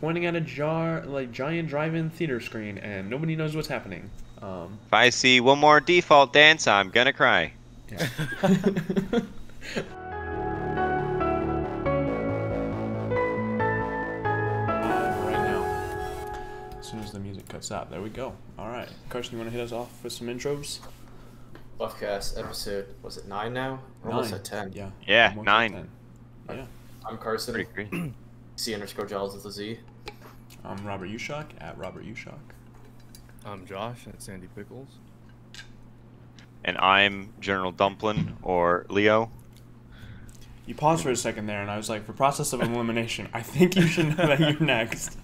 pointing at a giant drive-in theater screen, and nobody knows what's happening. If I see one more default dance, I'm gonna cry. Yeah. Right now, as soon as the music cuts out, there we go. All right, Carson, you want to hit us off with some intros? BuffCast episode, was it 9 now? We're almost at 10. Yeah. Yeah, almost 9. at 10. Yeah. I'm Carson. Pretty great. C_Giles with a Z. I'm Robert Ushok at Robert Ushok. I'm Josh at Sandy Pickles. And I'm General Dumplin, or Leo. You paused for a second there, and I was like, for process of elimination, I think you should know that you're next.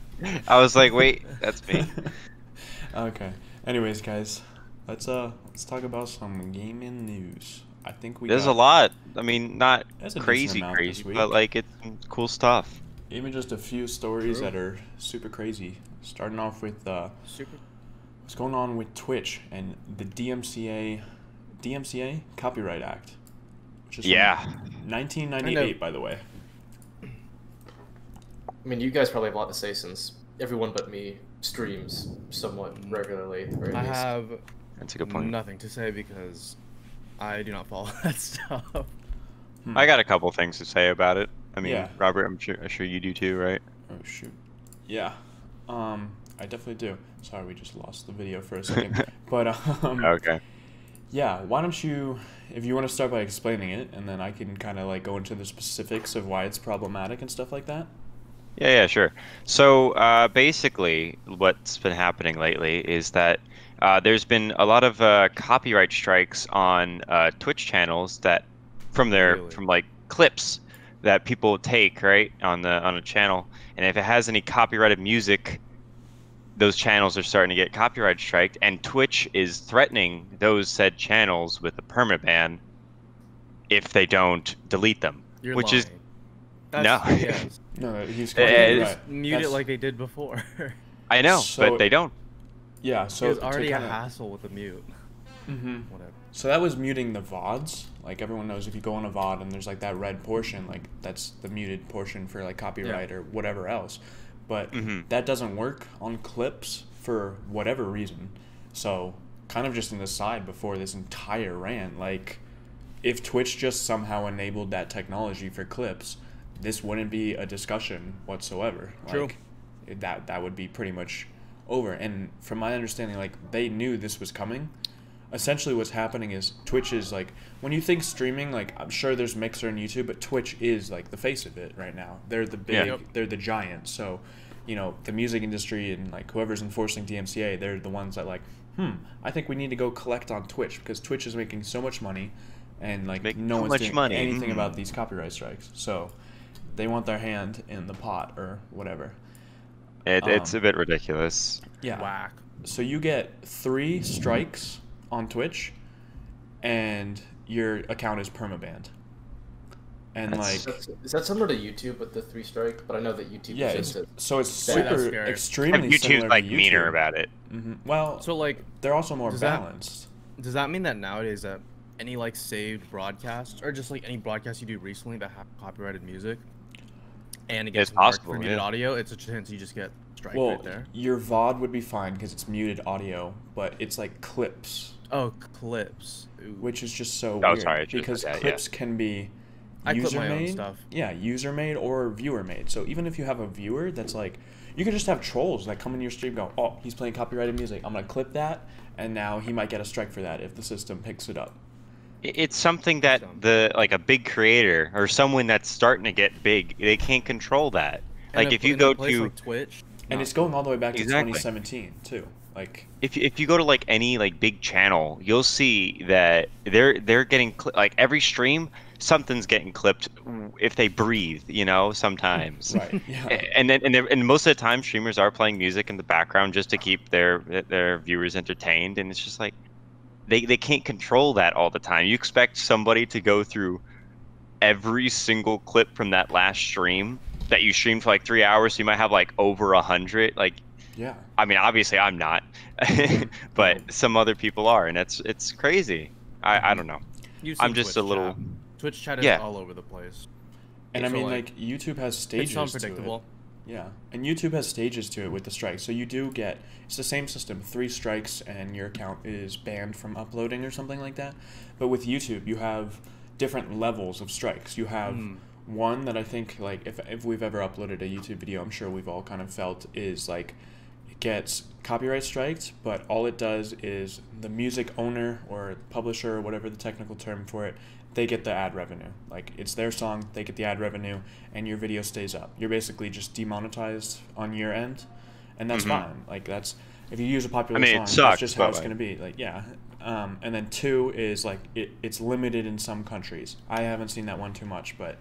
I was like, wait, that's me. Okay. Anyways, guys, let's talk about some gaming news. I think There's a lot. I mean, not There's a crazy, decent amount this week. but like it's cool stuff. Even just a few stories that are super crazy. Starting off with what's going on with Twitch and the DMCA Copyright Act, which is Yeah. 1998, by the way. I mean, you guys probably have a lot to say since everyone but me streams somewhat regularly at the very I least. have That's a good point. nothing to say because I do not follow that stuff. I got a couple things to say about it. I mean, Yeah. Robert, I'm sure you do too, right? Oh shoot. Yeah. I definitely do. Sorry, we just lost the video for a second. But Okay. yeah, why don't you, if you want to start by explaining it, and then I can kind of like go into the specifics of why it's problematic and stuff like that. Yeah, sure. So basically, what's been happening lately is that there's been a lot of copyright strikes on Twitch channels that from like clips that people take right on a channel, and if it has any copyrighted music, those channels are starting to get copyright striked, and Twitch is threatening those said channels with a permaban if they don't delete them. You're which lying. No. Yes. No, he's It completely is- right. Mute That's- it like they did before. I know, So- but they don't. Yeah, so It's to already a kinda- hassle with the mute. Mhm. Whatever. So that was muting the VODs. Like everyone knows, if you go on a VOD and there's like that red portion, like that's the muted portion for like copyright or whatever else. But that doesn't work on clips for whatever reason. So kind of just an aside before this entire rant, like if Twitch just somehow enabled that technology for clips, this wouldn't be a discussion whatsoever. True. Like that would be pretty much over. And from my understanding, like they knew this was coming. Essentially what's happening is Twitch is like, when you think streaming, like I'm sure there's Mixer and YouTube, but Twitch is like the face of it right now. They're the big, they're the giant. So, you know, the music industry and like whoever's enforcing DMCA, they're the ones that like, I think we need to go collect on Twitch because Twitch is making so much money and like no one's doing anything about these copyright strikes. So they want their hand in the pot or whatever. It's a bit ridiculous. Yeah. Whack. So you get 3 strikes on Twitch, and your account is permabanned. And like, Is that similar to YouTube with the 3 strike? But I know that YouTube yeah, is so it's That's super scary. extremely YouTube's similar like to YouTube. meaner about it. Well, So like, they're also more does that- balanced. does that mean that nowadays that any like saved broadcasts or just like any broadcasts you do recently that have copyrighted music and it gets It's marked possible, for muted yeah. audio, it's a chance you just get strike Well, right there. your VOD would be fine because it's muted audio, but it's like clips, Oh, clips. Ooh. which is just so Oh, weird sorry, I should've because said that, clips can be I clip user my own made. stuff. Yeah, user made or viewer made. So even if you have a viewer that's like, you could just have trolls that come in your stream, go, oh, he's playing copyrighted music. I'm gonna clip that, and now he might get a strike for that if the system picks it up. It's something that like a big creator or someone that's starting to get big, they can't control that. And Like a- if you and a go place to like Twitch, And it's going all the way back to Exactly. 2017 too. Like, if you go to like any like big channel, you'll see that they're getting like every stream something's getting clipped if they breathe, you know, sometimes. right? Yeah. And most of the time streamers are playing music in the background just to keep their viewers entertained, and it's just like they can't control that all the time. You expect somebody to go through every single clip from that last stream that you streamed for like 3 hours, so you might have like over 100. Like, Yeah. I mean, obviously I'm not, but some other people are, and it's crazy. I don't know. You've I'm seen just Twitch a little. chat. Twitch chat is Yeah. all over the place. And I So, mean, like, like YouTube has stages. It's to it. unpredictable. Yeah, and YouTube has stages to it with the strikes. So you do get, it's the same system, 3 strikes and your account is banned from uploading or something like that. But with YouTube, you have different levels of strikes. You have one that I think, like, if we've ever uploaded a YouTube video, I'm sure we've all kind of felt is, like, it gets copyright striked, but all it does is the music owner or publisher or whatever the technical term for it, they get the ad revenue. Like, it's their song, they get the ad revenue, and your video stays up. You're basically just demonetized on your end, and that's fine. Like, that's, if you use a popular song, that's just how it's going to be. Like, yeah. And then 2 is, like, it's limited in some countries. I haven't seen that one too much, but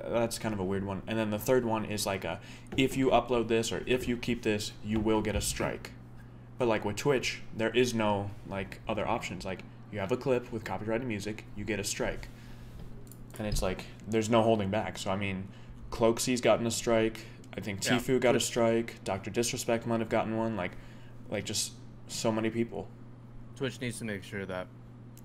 that's kind of a weird one. And then the 3rd one is, like, if you upload this or if you keep this, you will get a strike. But, like, with Twitch, there is no, like, other options. Like, you have a clip with copyrighted music, you get a strike. And it's like, there's no holding back. So, I mean, Cloaksy's gotten a strike. I think Tfue got a strike. Dr. Disrespect might have gotten one. Like just so many people. Twitch needs to make sure that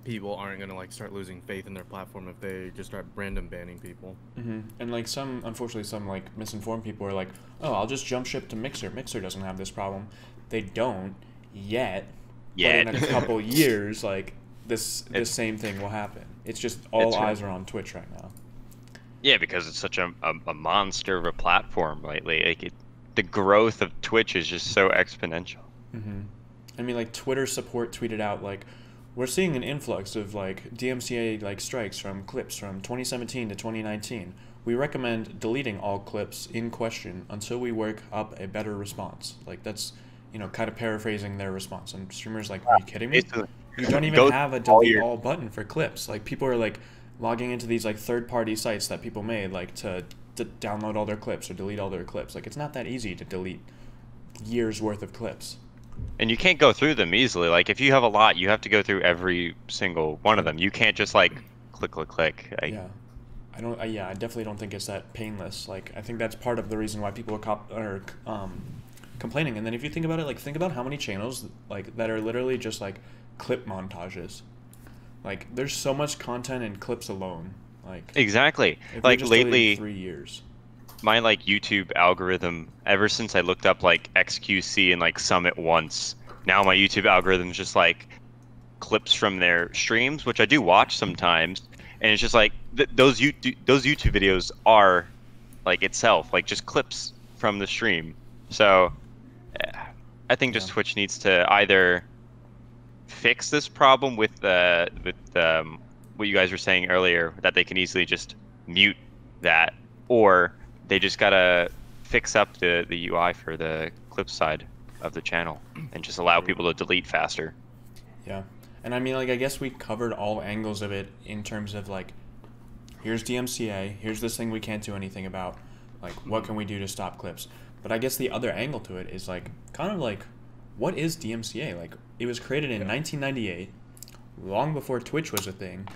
people aren't going to, like, start losing faith in their platform if they just start random banning people. And, like, unfortunately, some, like, misinformed people are like, oh, I'll just jump ship to Mixer. Mixer doesn't have this problem. They don't yet. But in a couple years, like, this same thing will happen. It's just all eyes are on Twitch right now. Yeah, because it's such a monster of a platform lately. Like, the growth of Twitch is just so exponential. I mean, like, Twitter support tweeted out, like, we're seeing an influx of, like, DMCA, like, strikes from clips from 2017 to 2019. We recommend deleting all clips in question until we work up a better response. Like, that's, you know, kind of paraphrasing their response. And streamers like, are you kidding me? You don't even have a delete all button for clips. Like, people are, like, logging into these, like, third-party sites that people made, like, to download all their clips or delete all their clips. Like, it's not that easy to delete years worth of clips. And you can't go through them easily. Like, if you have a lot, you have to go through every single one of them. You can't just, like, click. Yeah. I definitely don't think it's that painless. Like, I think that's part of the reason why people are complaining. And then if you think about it, like, think about how many channels, like, that are literally just, like, clip montages. Like, there's so much content in clips alone. Like, exactly. Like, lately 3 years, my, like, YouTube algorithm, ever since I looked up, like, XQC and, like, Summit once, now my YouTube algorithm is just, like, clips from their streams, which I do watch sometimes, and it's just like those YouTube videos are, like, itself, like, just clips from the stream. So I think just Twitch needs to either fix this problem with what you guys were saying earlier, that they can easily just mute that, or they just gotta fix up the UI for the clip side of the channel and just allow people to delete faster. Yeah. And I mean, like, I guess we covered all angles of it in terms of, like, here's DMCA, here's this thing we can't do anything about, like, what can we do to stop clips? But I guess the other angle to it is, like, kind of like, what is DMCA? Like, it was created in 1998, long before Twitch was a thing,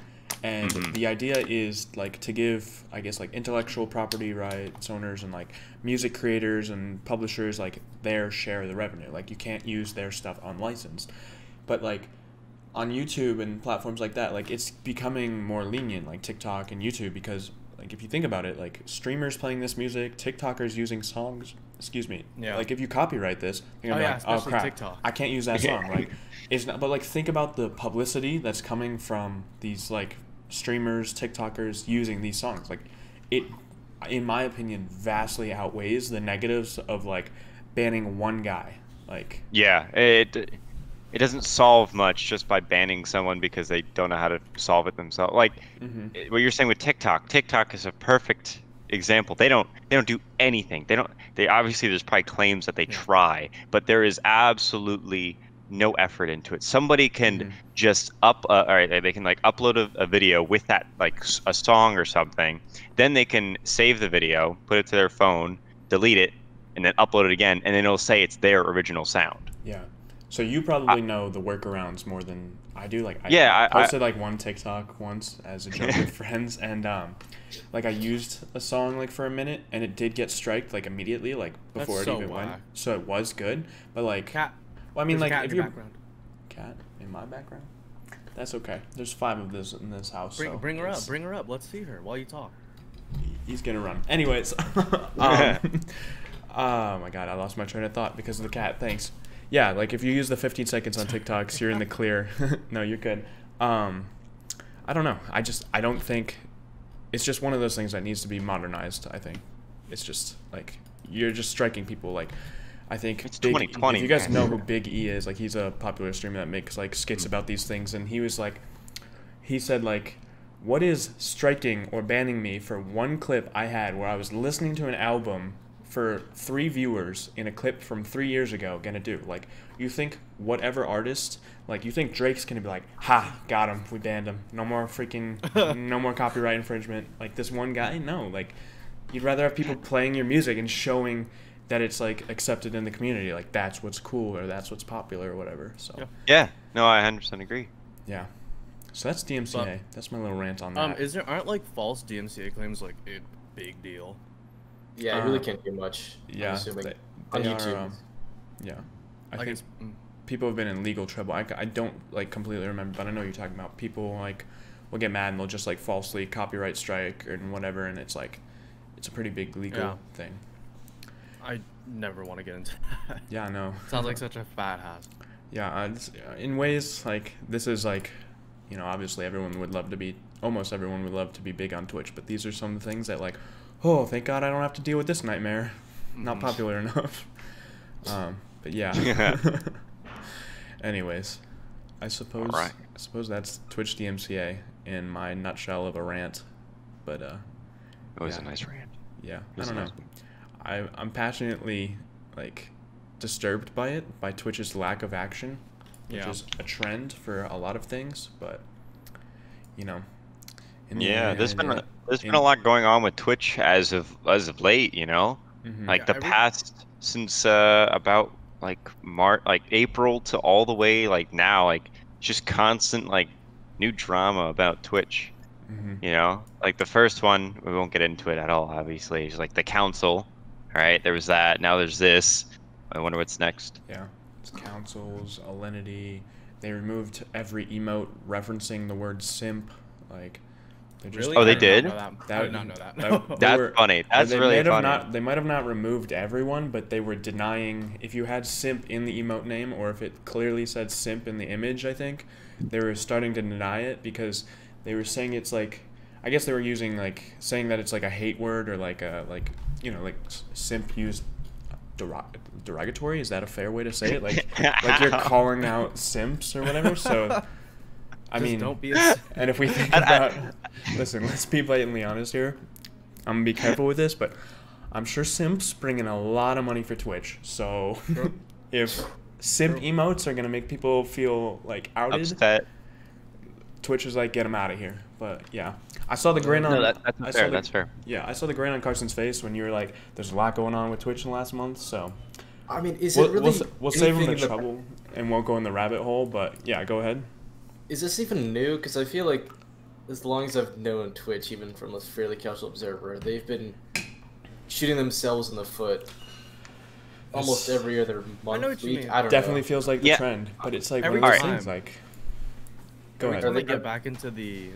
and the idea is, like, to give, I guess, like, intellectual property rights owners and, like, music creators and publishers, like, their share of the revenue. Like, you can't use their stuff unlicensed. But, like, on YouTube and platforms like that, like, it's becoming more lenient, like TikTok and YouTube, because, like, if you think about it, like, streamers playing this music, TikTokers using songs, like, if you copyright this, you're gonna be like, oh crap, TikTok. I can't use that song. Like, it's not, but, like, think about the publicity that's coming from these, like, streamers, TikTokers using these songs. Like, it, in my opinion, vastly outweighs the negatives of, like, banning one guy. Like, yeah, it doesn't solve much just by banning someone because they don't know how to solve it themselves. Like, what you're saying with TikTok is a perfect example. They don't do anything. They obviously, there's probably claims that they try, but there is absolutely no effort into it. Somebody can just they can, like, upload a video with that, like, a song or something. Then they can save the video, put it to their phone, delete it, and then upload it again, and then it'll say it's their original sound. Yeah. So you probably know the workarounds more than I do. Like, I posted like one TikTok once as a joke with friends, and like, I used a song, like, for a minute, and it did get striked, like, immediately, like, before it even went. So it was good, but, like, Cat. Well, I mean, like, if you're cat in my background, that's okay. There's 5 of this in this house. Bring her up. Bring her up. Let's see her while you talk. He's gonna run. Anyways, Oh my god, I lost my train of thought because of the cat. Thanks. Yeah, like if you use the 15 seconds on TikToks, you're in the clear. No, you're good. I don't know. I don't think it's just one of those things that needs to be modernized, I think. It's just like you're just striking people like I think It's Big, 2020. if you guys know who Big E is, like he's a popular streamer that makes like skits about these things, and he said like, what is striking or banning me for one clip I had where I was listening to an album for 3 viewers in a clip from 3 years ago gonna do? Like, you think whatever artist, like you think Drake's gonna be like, ha, got him, we banned him, no more freaking, no more copyright infringement, like this one guy? No, like you'd rather have people playing your music and showing that it's like accepted in the community, like that's what's cool or that's what's popular or whatever. So Yeah, no, I 100% agree. yeah, so that's DMCA. That's my little rant on that. Aren't like false DMCA claims like a big deal? Yeah, it really can't do much. Yeah, I'm assuming. they On are, YouTube. yeah, I Like think people have been in legal trouble. I don't like completely remember, but I know what you're talking about. People like will get mad and they'll just like falsely copyright strike and whatever, and it's like it's a pretty big legal thing. I never want to get into that. Yeah, I know. Sounds like such a fat hassle. Yeah, in ways like this is like, you know, obviously almost everyone would love to be big on Twitch, but these are some of the things that like, oh, thank God I don't have to deal with this nightmare. Not popular enough. But yeah. Anyways, I suppose that's Twitch DMCA in my nutshell of a rant. But It was a nice rant. Yeah, I don't know. I'm passionately like disturbed by it, by Twitch's lack of action, which is a trend for a lot of things. But you know, there's been a lot going on with Twitch as of late. You know, like the past since about like April to all the way like now, like just constant like new drama about Twitch. You know, like the first one, we won't get into it at all, obviously. It's like the council, right? There was that. Now there's this. I wonder what's next. Yeah, it's councils, Alinity. They removed every emote referencing the word simp. Like, they just Really? Oh, they did? I did not know that. That's funny. That's really funny. They might have not removed everyone, but they were denying if you had simp in the emote name or if it clearly said simp in the image. I think they were starting to deny it because they were saying it's like, I guess they were using like saying that it's like a hate word or like a like simp used derogatory. Is that a fair way to say it? Like you're calling out simps or whatever. So I mean, don't be and if we think about, listen, let's be blatantly honest here. I'm gonna be careful with this, but I'm sure simps bring in a lot of money for Twitch. So if simp emotes are gonna make people feel like outed, upset. Twitch is like, get him out of here. But yeah, I saw the grin on. No, that's fair. That's fair. Yeah, I saw the grin on Carson's face when you were like, "There's a lot going on with Twitch in the last month." So, I mean, is it really? We'll save him the trouble and won't go in the rabbit hole. But yeah, go ahead. Is this even new? Because I feel like, as long as I've known Twitch, even from a fairly casual observer, they've been shooting themselves in the foot almost every other month. I know what you mean. I don't Definitely know. feels like the trend, but it's like every one of those time. things like. Go Every ahead. time they get back into the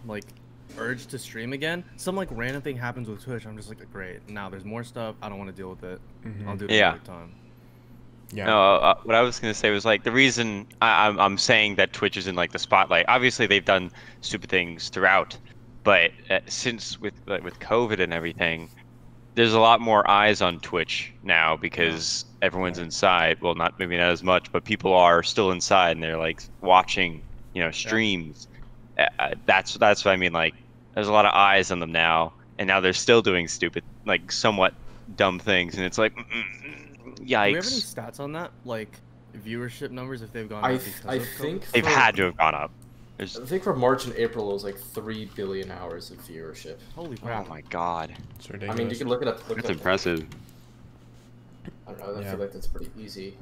like urge to stream again, some like random thing happens with Twitch. I'm just like, great. Now there's more stuff. I don't want to deal with it. I'll do it another time. Yeah. No, what I was gonna say was like the reason I'm saying that Twitch is in like the spotlight. Obviously, they've done stupid things throughout, but since with COVID and everything, there's a lot more eyes on Twitch now because everyone's inside. Well, maybe not as much, but people are still inside and they're like watching, streams. That's what I mean. Like, there's a lot of eyes on them now, and now they're still doing stupid, like somewhat dumb things, and it's like, yikes. Do we have any stats on that? Like viewership numbers, if they've gone up because I of think COVID? They've had to have gone up. I think for March and April it was like 3 billion hours of viewership. Holy crap! Oh my god. It's I ridiculous. mean, you can look it up. That's impressive. I don't know. I Yeah. feel like that's pretty easy.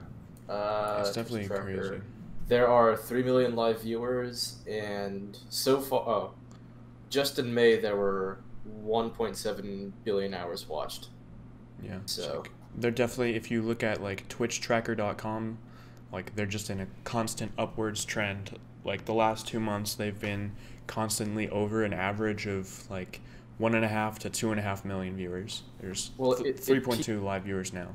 It's definitely Twitch tracker. crazy. There are 3 million live viewers, and so far, just in May there were 1.7 billion hours watched. Yeah. It's So like, they're definitely, if you look at like twitchtracker.com, like they're just in a constant upwards trend. Like the last 2 months, they've been constantly over an average of like 1.5 to 2.5 million viewers. There's Well, 3.2 live viewers now.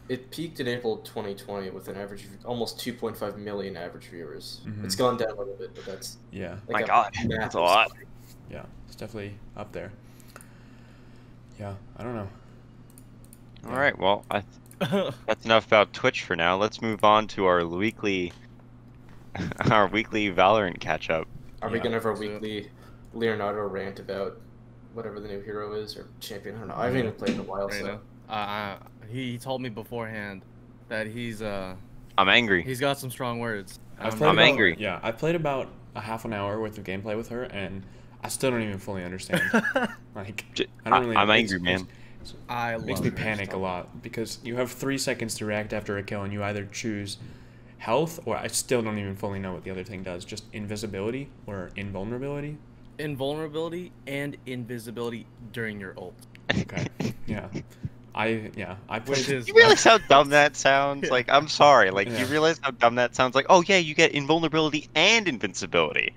It peaked in April 2020 with an average of almost 2.5 million average viewers. Mhm. It's gone down a little bit, but that's Yeah. My God, that's a lot. spike. Yeah, it's definitely up there. Yeah, I don't know. All right, well, that's enough about Twitch for now. Let's move on to our weekly Valorant catch up. Are we Yeah. gonna have our weekly Leonardo rant about whatever the new hero is or champion? I don't know. I haven't even played in a while, so. He told me beforehand that I'm angry. he's got some strong words. I'm angry. Yeah, I played about a half an hour worth of gameplay with her, and I still don't even fully understand. Like, I don't really. I'm angry, man. It makes me panic a lot because you have 3 seconds to react after a kill, and you either choose health or I still don't even fully know what the other thing does. Just invisibility or invulnerability. Invulnerability and invisibility during your ult. Okay. Yeah. I played. You realize how dumb that sounds? Like, I'm sorry. Like, Yeah. you realize how dumb that sounds? Like, oh yeah, you get invulnerability and invincibility.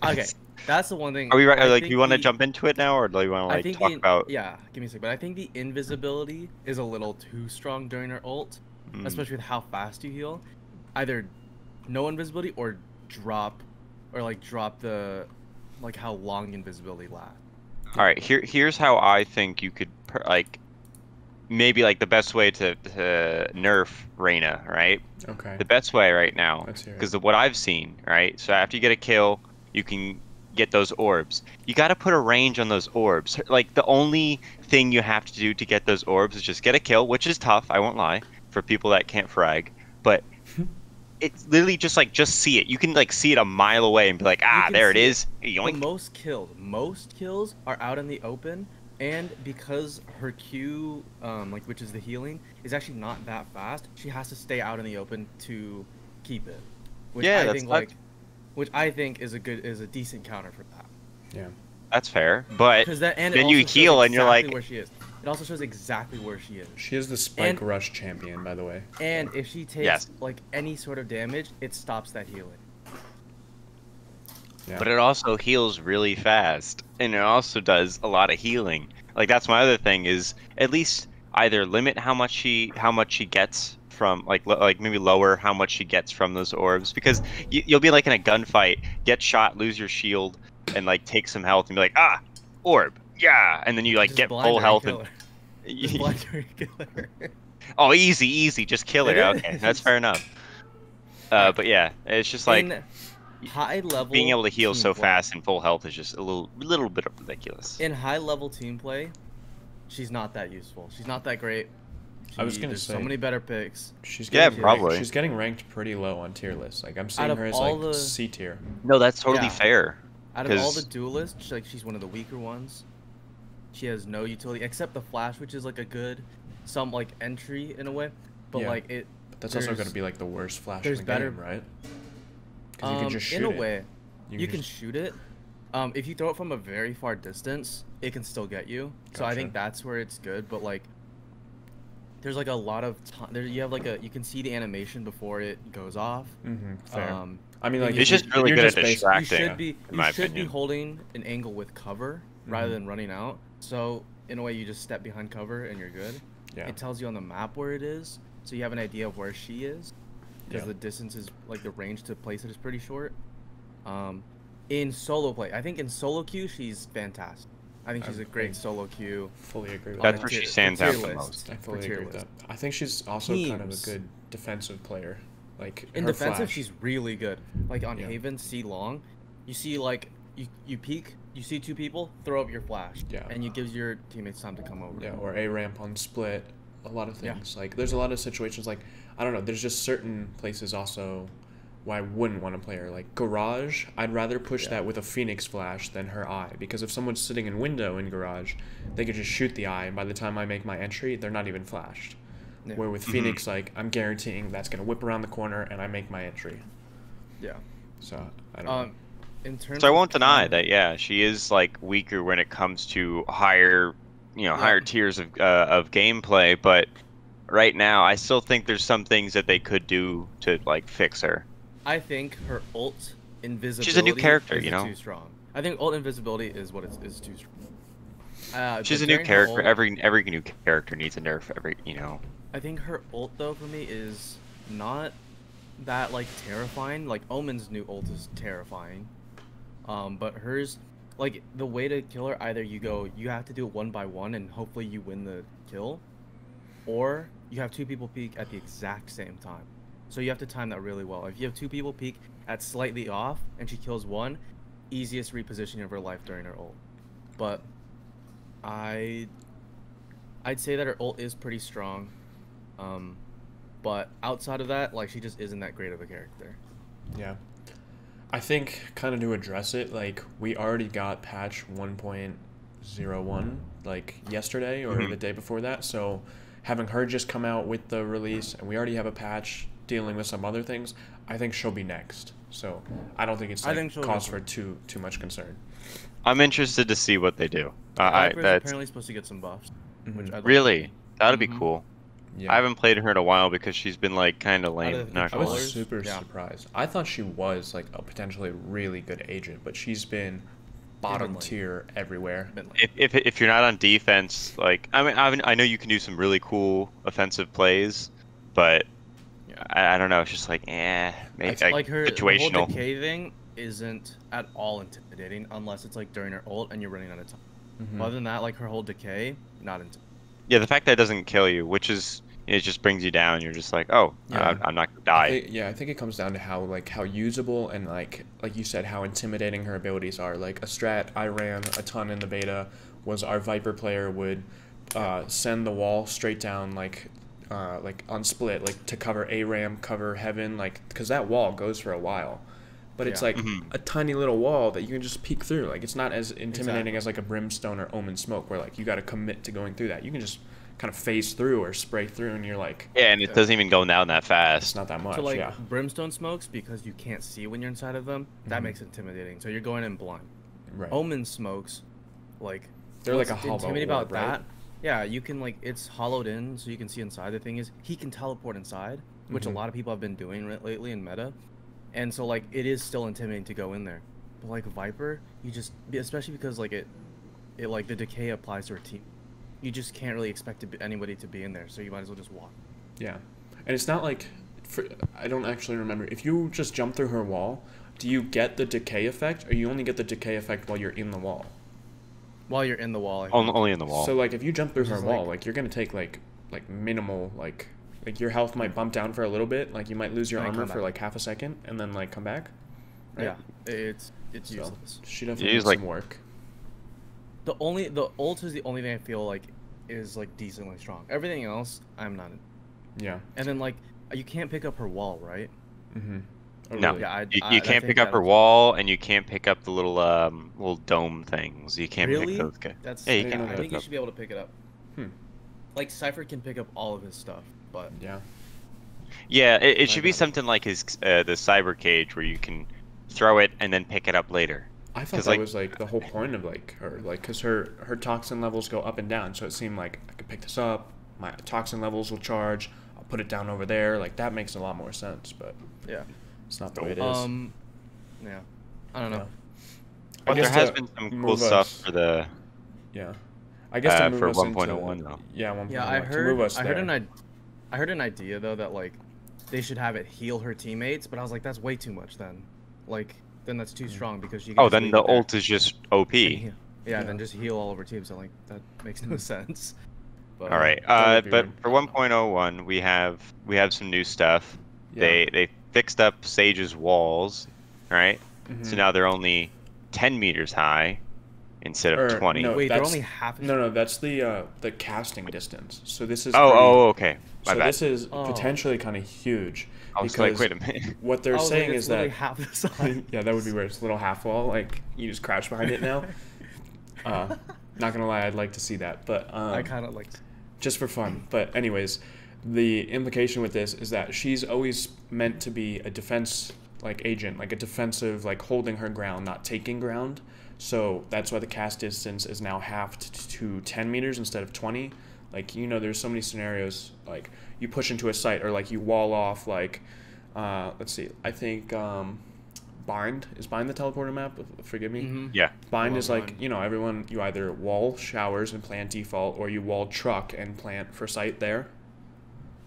Okay, that's the one thing. Are we right? I Like, think you want to the- jump into it now, or do you want to I like think talk about? Yeah, give me a second. But I think the invisibility is a little too strong during her ult, especially with how fast you heal. Either no invisibility or drop the how long invisibility lasts. All right, here's how I think you could maybe like the best way to nerf Reyna, right? Okay. The best way right now, Let's hear it. because of what I've seen, right? So after you get a kill, you can get those orbs. You got to put a range on those orbs. Like, the only thing you have to do to get those orbs is just get a kill, which is tough, I won't lie, for people that can't frag. But it's literally just see it. You can like see it a mile away and be like, can there it see is. The Yoink. most kills are out in the open, and because her Q, which is the healing, is actually not that fast, she has to stay out in the open to keep it. Which Yeah, I that's think not- which I think is a decent counter for that. Yeah. That's fair, but Because that and it then you also shows heal and you're exactly like, where she is. It also shows exactly where she is. She is the Spike And- Rush champion, by the way. And if she takes Yes. like any sort of damage, it stops that healing. Yeah. but it also heals really fast, and it also does a lot of healing. Like, that's my other thing is at least either limit how much she gets from like maybe lower how much she gets from those orbs, because you'll be like in a gunfight, get shot, lose your shield, and like take some health and be like, orb, yeah, and then you like Just get blind full her health kill and her. Just blind her and kill her. oh, easy, just kill her. It Okay, is. that's fair enough. But yeah, it's just like In high level being able to heal team so play- fast and full health is just a little bit ridiculous. In high level team play, she's not that useful. She's not that great. I was gonna there's say- so many better picks. She's Yeah, getting probably. She's getting ranked pretty low on tier lists. Like, I'm seeing of her as all like the- C tier. No, that's totally Yeah. fair. Out of all 'Cause- the duelists, she's one of the weaker ones. She has no utility except the flash, which is like a good, entry in a way. But Yeah. like it. But that's also there's- going to be like the worst flash in there's the better- game, right? Because you can just shoot in a it. way, you can just- shoot it. If you throw it from a very far distance, it can still get you. So I think Gotcha. that's where it's good. But like, there's like a lot of time. There you have you can see the animation before it goes off. Fair. Um, I mean, like, It's just really you're good at just distracting. you should be in my you should opinion. be holding an angle with cover rather than running out. So in a way, you just step behind cover and you're good. Yeah. It tells you on the map where it is, so you have an idea of where she is, because Yeah. the distance is the range to place it is pretty short. In solo play, I think in solo queue she's fantastic. I think she's a great solo queue. Fully agree with That's that. where she tier- stands for out tier the list. most. I For fully tier agree with that. list. I think she's also kind of a Teams. good defensive player. Like, In her defensive, flash. she's really good. Like on Yeah. Haven, C long, you see you peek, you see two people, throw up your flash, Yeah. and it gives your teammates time to come over. Yeah, or A ramp on split. A lot of Yeah. things. Like, there's a lot of situations. Like, I don't know. There's just certain places also where I wouldn't want to play her. Like Garage, I'd rather push that with a Phoenix flash than her eye, because if someone's sitting in window in Garage, they could just shoot the eye, and by the time I make my entry, they're not even flashed. Yeah. Where with Phoenix, like, I'm guaranteeing that's gonna whip around the corner and I make my entry. Yeah. So I don't know. In terms So I of won't deny counter- that. Yeah, she is like weaker when it comes to higher tiers of gameplay. But right now, I still think there's some things that they could do to like fix her. I think her ult invisibility. She's a new character, is you know? Too strong. I think ult invisibility is what is too strong. She's a but new during her character. ult- Every new character needs a nerf. I think her ult though for me is not that like terrifying. Like Omen's new ult is terrifying, but hers, like the way to kill her, either you have to do it one by one and hopefully you win the kill, or you have two people peek at the exact same time. So you have to time that really well. If you have two people peek at slightly off and she kills one, easiest repositioning of her life during her ult. But I'd say that her ult is pretty strong. But outside of that, like she just isn't that great of a character. Yeah. I think kind of to address it, like we already got patch 1.01 like yesterday or the day before that. So having her just come out with the release and we already have a patch dealing with some other things, I think she'll be next. So I don't think it's like cause for too much concern. I'm interested to see what they do. Viper's That's apparently supposed to get some buffs. Which I'd like to really see. that'd be cool. Yeah. I haven't played her in a while because she's been like kind of lame. of the Not I gonna lie. was controllers? super surprised. I thought she was like a potentially really good agent, but she's been bottom lame. tier everywhere. Been like- If you're not on defense, like I know you can do some really cool offensive plays, but I don't know. It's just like maybe like her whole situational. decay thing isn't at all intimidating unless it's like during her ult and you're running out of time. Other than that, like her whole decay, not intimidating. Yeah, the fact that it doesn't kill you, which is it just brings you down. You're just like, oh, Yeah. I'm not gonna die. I think it comes down to how usable and like you said, how intimidating her abilities are. Like a strat I ran a ton in the beta was our Viper player would send the wall straight down like on split, like to cover ARAM, cover heaven, like because that wall goes for a while. But it's like a tiny little wall that you can just peek through. Like it's not as intimidating as like a brimstone or omen smoke where like you got to commit to going through that. You can just kind of phase through or spray through and you're like, Yeah, and it doesn't even go down that it's fast. not that much. So like Yeah. brimstone smokes, because you can't see when you're inside of them, that makes it intimidating. So you're going in blind. Right. Omen smokes, like They're like what's a hollow intimidating orb, about right? that. Yeah, you can like it's hollowed in, so you can see inside. The thing is, he can teleport inside, which a lot of people have been doing lately in meta, and so like it is still intimidating to go in there. But like Viper, you just especially because like it like the decay applies to her team. You just can't really expect anybody to be in there, so you might as well just walk. Yeah. And it's not like I don't actually remember. If you just jump through her wall, do you get the decay effect, or you only get the decay effect while you're in the wall? While you're in the wall, I think. Only in the wall. So like if you jump through her is, wall, like- like you're gonna take like minimal like your health might bump down for a little bit. Like you might lose your And then armor come for back. like half a second and then like come back. Right? Yeah, it's So useless. she definitely It is needs like- some work. The ult is the only thing I feel like is like decently strong. Everything else, I'm not in. Yeah. And then like you can't pick up her wall, right? Mm-hmm. Oh, No. really? Yeah, You can't pick up her wall, and you can't pick up the little dome things. You can't Really? pick those guys. That's Yeah, you can I pick think it you up. should be able to pick it up. Hmm. Like Cypher can pick up all of his stuff, but Yeah. Yeah, it should be bad. something like his the cyber cage where you can throw it and then pick it up later. I thought 'Cause, that like- was like the whole point of like her, like because her toxin levels go up and down, so it seemed like I could pick this up, my toxin levels will charge, I'll put it down over there, like that makes a lot more sense, but yeah. it's not the way it is. Yeah. I don't know. Yeah. I But there guess has to been some cool move stuff us- for the Yeah, I guess to move for us 1.01 into, though. Yeah, 1.01. Yeah, I to heard move us I heard there. I heard an idea though that like they should have it heal her teammates, but I was like that's way too much then. Like then that's too strong because you can Oh, just then leave the it there ult is just OP. and heal. Yeah, then just heal all over teams. So like that makes no sense. But, All right, that would be but weird. for 1.01 we have some new stuff. Yeah. They fixed up Sage's walls, right? Mhm. So now they're only 10 meters high instead of Or, 20. no, Wait, they're that's- only half. No, that's the casting distance. So this is Okay. My so bad. this is Oh. potentially kind of huge. I was like, because wait a minute. What they're I was like, saying it's is literally that half the size. yeah, that would be weird. It's a little half wall, like you just crouch behind it now. Not gonna lie, I'd like to see that, but I kind of like. just for fun. But anyways, the implication with this is that she's always meant to be a defense like agent, like a defensive, like holding her ground, not taking ground. So that's why the cast distance is now halved to 10 meters instead of 20. Like, there's so many scenarios, like you push into a site or like you wall off, like, let's see, I think Bind. Is Bind the teleporter map? Forgive me. Mhm. Yeah. Bind Love is like, Bind. you know, everyone, you either wall showers and plant default, or you wall truck and plant for site there.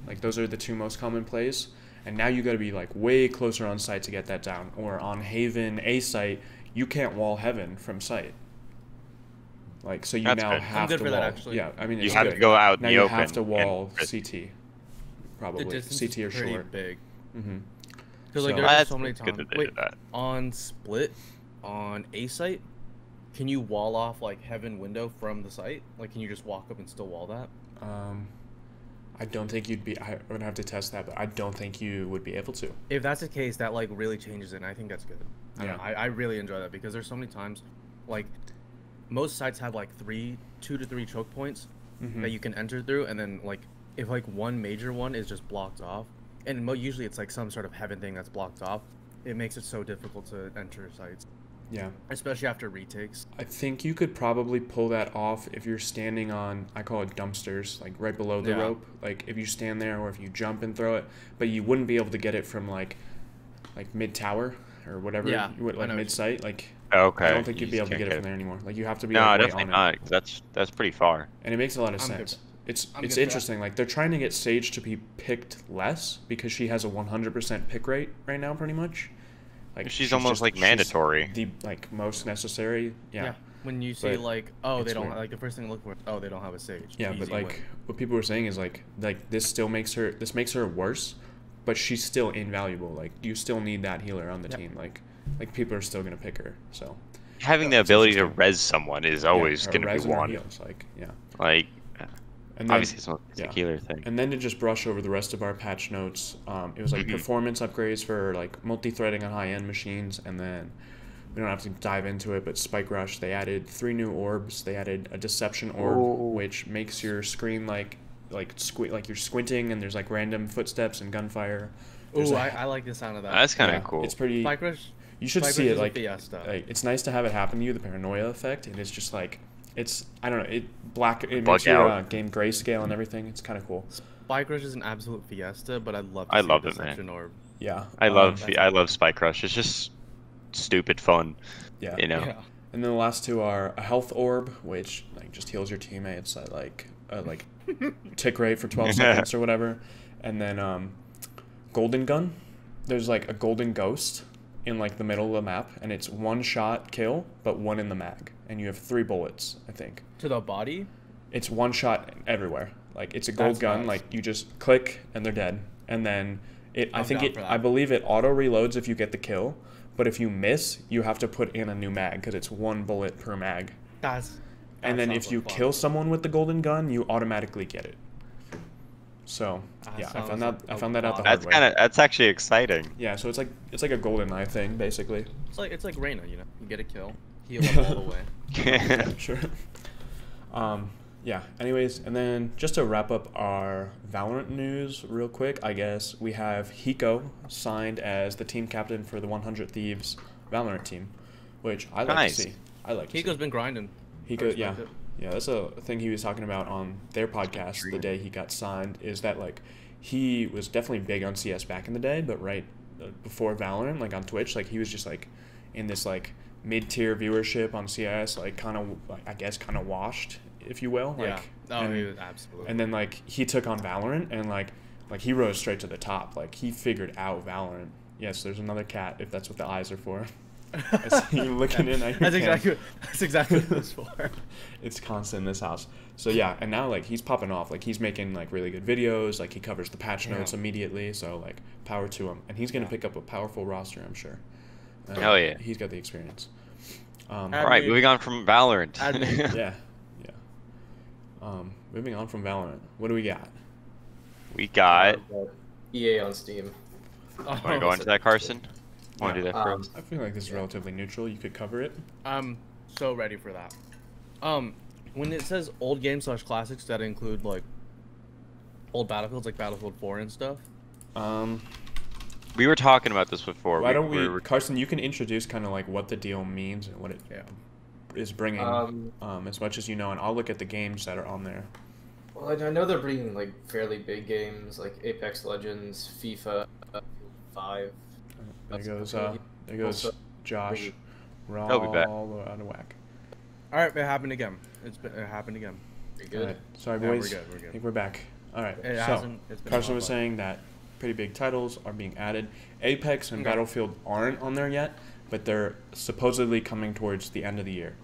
Like, those are the two most common plays. And now you got to be, like, way closer on site to get that down. Or on Haven A site, you can't wall Heaven from site. Like, so you That's now good. have I'm good to for wall. that, actually. Yeah, I mean, You it's have good. to go out Now in you the open. have to wall and- CT. The Probably. distance CT or is pretty short. big. Mm-hmm. Because like So- there's That's so many good times. that they Wait, did that. on split, on a site, can you wall off like Heaven window from the site? Like, can you just walk up and still wall that? I don't think you'd be. I would have to test that, but I don't think you would be able to. If that's the case, that like really changes it. And I think that's good. I don't Yeah. know, I really enjoy that because there's so many times, like, most sites have like 2 to 3 choke points Mhm. that you can enter through, and then like if like one major one is just blocked off, and usually it's like some sort of Heaven thing that's blocked off, it makes it so difficult to enter sites, Yeah. especially after retakes. I think you could probably pull that off if you're standing on, I call it dumpsters, like right below the Yeah. rope. Like if you stand there or if you jump and throw it, but you wouldn't be able to get it from like mid tower or whatever. Yeah, you would, I like know what mid site. Like Okay. I don't think you'd be You able to can't get it from there anymore. Like you have to be No, like, way definitely on not. it. 'Cause that's pretty far. And it makes a lot of I'm good. sense. It's I'm it's good for that. interesting. Like they're trying to get Sage to be picked less because she has a 100% pick rate right now, pretty much. Like She's almost, like, she's mandatory. The like most necessary. Yeah. When you say But like, oh, it's they don't weird. like the first thing to look for, oh, they don't have a Sage. Yeah, Easy but like win. what people were saying is like this still makes her worse, but she's still invaluable. Like you still need that healer on the Yep. team. Like people are still gonna pick her. So Having the It's ability to interesting. res someone is always yeah, going to res be and her one. heals, like yeah. Like, And then, obviously, it's a yeah. healer thing. And then to just brush over the rest of our patch notes, it was like Mhm. performance upgrades for like multi-threading on high-end machines, and then we don't have to dive into it, but Spike Rush, they added 3 new orbs. They added a Deception Orb, Ooh. which makes your screen like you're squinting, and there's like random footsteps and gunfire. There's Ooh, a- I like the sound of that. That's kind of yeah, cool. It's pretty. Spike Rush. You should Spike see Rush it is a like, fiesta. it's nice to have it happen to you, the paranoia effect, and it's just like it's I don't know it Bug makes your out. game grayscale and everything. It's kind of cool. Spike Rush is an absolute fiesta, but I'd love to I see love a it, man. Deception Orb. Yeah, I that's love Spike Rush. It's just stupid fun, yeah. you know. Yeah. And then the last two are a health orb, which like just heals your teammates at like tick rate for 12 seconds or whatever, and then golden gun. There's like a golden ghost in like the middle of the map, and it's 1 shot kill, but 1 in the mag, and you have 3 bullets, I think. To the body. It's 1 shot everywhere. Like it's a gold That's gun. nice. Like you just click and they're dead, and then I'm down for that. I believe it auto reloads if you get the kill, but if you miss, you have to put in a new mag because it's 1 bullet per mag. And then if you kill someone with the golden gun, you automatically get it. So That yeah, I sounds found that like a out the lot. hard way. That's actually exciting. Yeah, so it's like a golden eye thing basically. It's like Reyna, you know. You get a kill, heal up all the way. Yeah, sure. Yeah. Anyways, and then just to wrap up our Valorant news real quick, I guess we have Hiko signed as the team captain for the 100 Thieves Valorant team, which I like Nice. to see. I like to Hiko's see. been grinding. Hiko, I yeah, respect it. yeah. That's a thing he was talking about on their podcast the day he got signed. Is that like he was definitely big on CS back in the day, but right before Valorant, like on Twitch, like he was just like in this like mid-tier viewership on CS, like kind of I guess kind of washed, if you will. Yeah. Like, Oh, and, he was absolutely. and then like he took on Valorant and like he rose straight to the top. Like he figured out Valorant. Yes, there's another cat if that's what the eyes are for. I see you looking in at your That's exactly what it's for. It's constant in this house. So yeah, and now like he's popping off. Like he's making like really good videos. Like he covers the patch notes immediately. So like power to him, and he's gonna pick up a powerful roster, I'm sure. Hell yeah. He's got the experience. All right, moving on from Valorant. Yeah, yeah. Moving on from Valorant, what do we got? We got. EA on Steam. Want to go into that, Carson? Want to do that Um, first? I feel like this is relatively neutral. You could cover it. I'm so ready for that. When it says old games / classics, that include like old Battlefields, like Battlefield 4 and stuff. We were talking about this before. Why don't we, Carson? You can introduce kind of like what the deal means and what it is bringing, as much as you know, and I'll look at the games that are on there. Well, I know they're bringing like fairly big games like Apex Legends, FIFA, 5. There That's goes okay. There goes Also, Josh. We're He'll be back. all out of whack. All right, it happened again. It happened again. Pretty All good. right. Sorry, Yeah, we're boys. good, we're I good. think we're back. All right. It so hasn't. It's been Carson a was while, saying that pretty big titles are being added. Apex and Okay. Battlefield aren't on there yet, but they're supposedly coming towards the end of the year,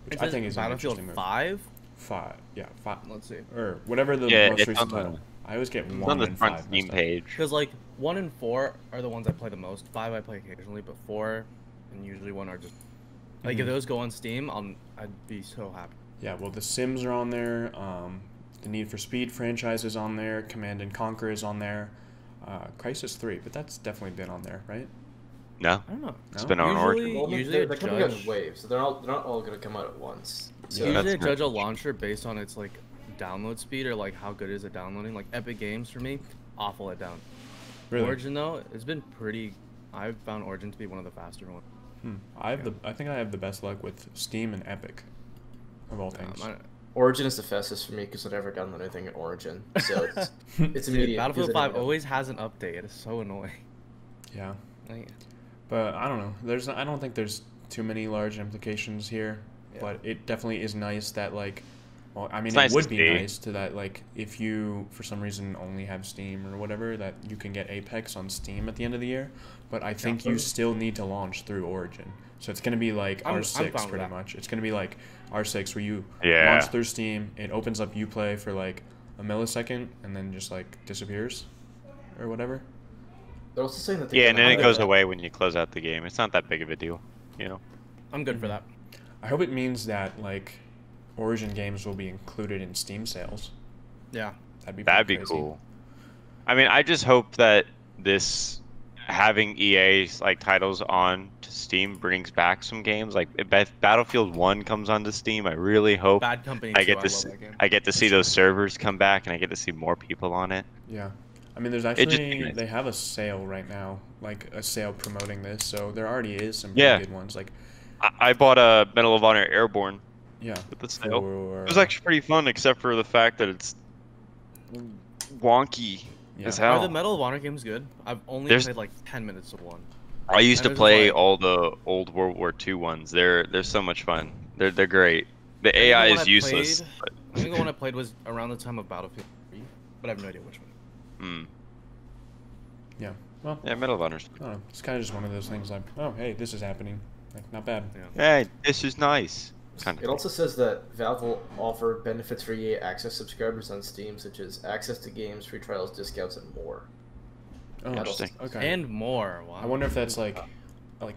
which It I says think is an Battlefield interesting move. 5. 5. Yeah, 5. Let's see. Or whatever the Yeah, most it's recent on the- title. I always get It's 1 on the and front 5 Steam messed up. page. Because like 1 and 4 are the ones I play the most. 5 I play occasionally, but 4 and usually 1 are just like if Mhm. those go on Steam, I'd be so happy. Yeah, well, The Sims are on there. The Need for Speed franchise is on there. Command and Conquer is on there. Crisis 3, but that's definitely been on there, right? No, I don't know. it's No? been on Origin. Usually- Well, I mean, usually they're a coming out in judge- waves, so they're not all gonna come out at once. So Yeah, Usually I that's judge a launcher based on its like download speed or like how good is it downloading. Like Epic Games for me, awful at down. Really? Origin though, it's been pretty. I've found Origin to be one of the faster ones. I think I have the best luck with Steam and Epic, of all things. Origin is the fastest for me because I never download anything in Origin, so it's Dude, immediate. Battlefield because I 5 don't know. always has an update. It's so annoying. Yeah, Like, but I don't know. I don't think there's too many large implications here, Yeah. but it definitely is nice that like, well, I mean, It's it nice would to be see. nice to that like if you for some reason only have Steam or whatever that you can get Apex on Steam at the end of the year, but I think you still need to launch through Origin. So it's gonna be like I'm R6 fine with pretty that. much. It's gonna be like R6 where you Yeah. launch through Steam, it opens up Uplay for like a millisecond and then just like disappears or whatever. They're also saying that they Yeah, can and then it hide goes that. away when you close out the game. It's not that big of a deal, you know. I'm good for that. I hope it means that like Origin games will be included in Steam sales. Yeah. That'd be That'd be pretty crazy. cool. I mean, I just hope that this having EA's like titles on to Steam brings back some games. Like if Battlefield 1 comes onto Steam, I really hope Bad Company. I 2, get to love see, that game. I get to see those servers come back and I get to see more people on it. Yeah. I mean, there's just actually be nice. they have a sale right now, like a sale promoting this. So there already is some Yeah. pretty good ones. Like, I bought a Medal of Honor Airborne yeah, with the sale. for, It was actually pretty fun, except for the fact that it's wonky yeah. as Are hell. the Medal of Honor games good? I've only There's- played like 10 minutes of one. I used to And it's play like- all the old World War II ones. They're so much fun. They're great. The I think AI the one is I useless. played- I think the one I played was around the time of Battlefield 3, but I have no idea which one. Mm. Yeah. Well, Yeah, Medal of Honor's. I don't know. It's kind of just one of those things like, oh, hey, this is happening. Like, not bad. Yeah. Hey, this is nice. Kind It of. also says that Valve will offer benefits for EA Access subscribers on Steam, such as access to games, free trials, discounts, and more. Oh, Interesting. Okay. And more. Wow. I wonder if that's like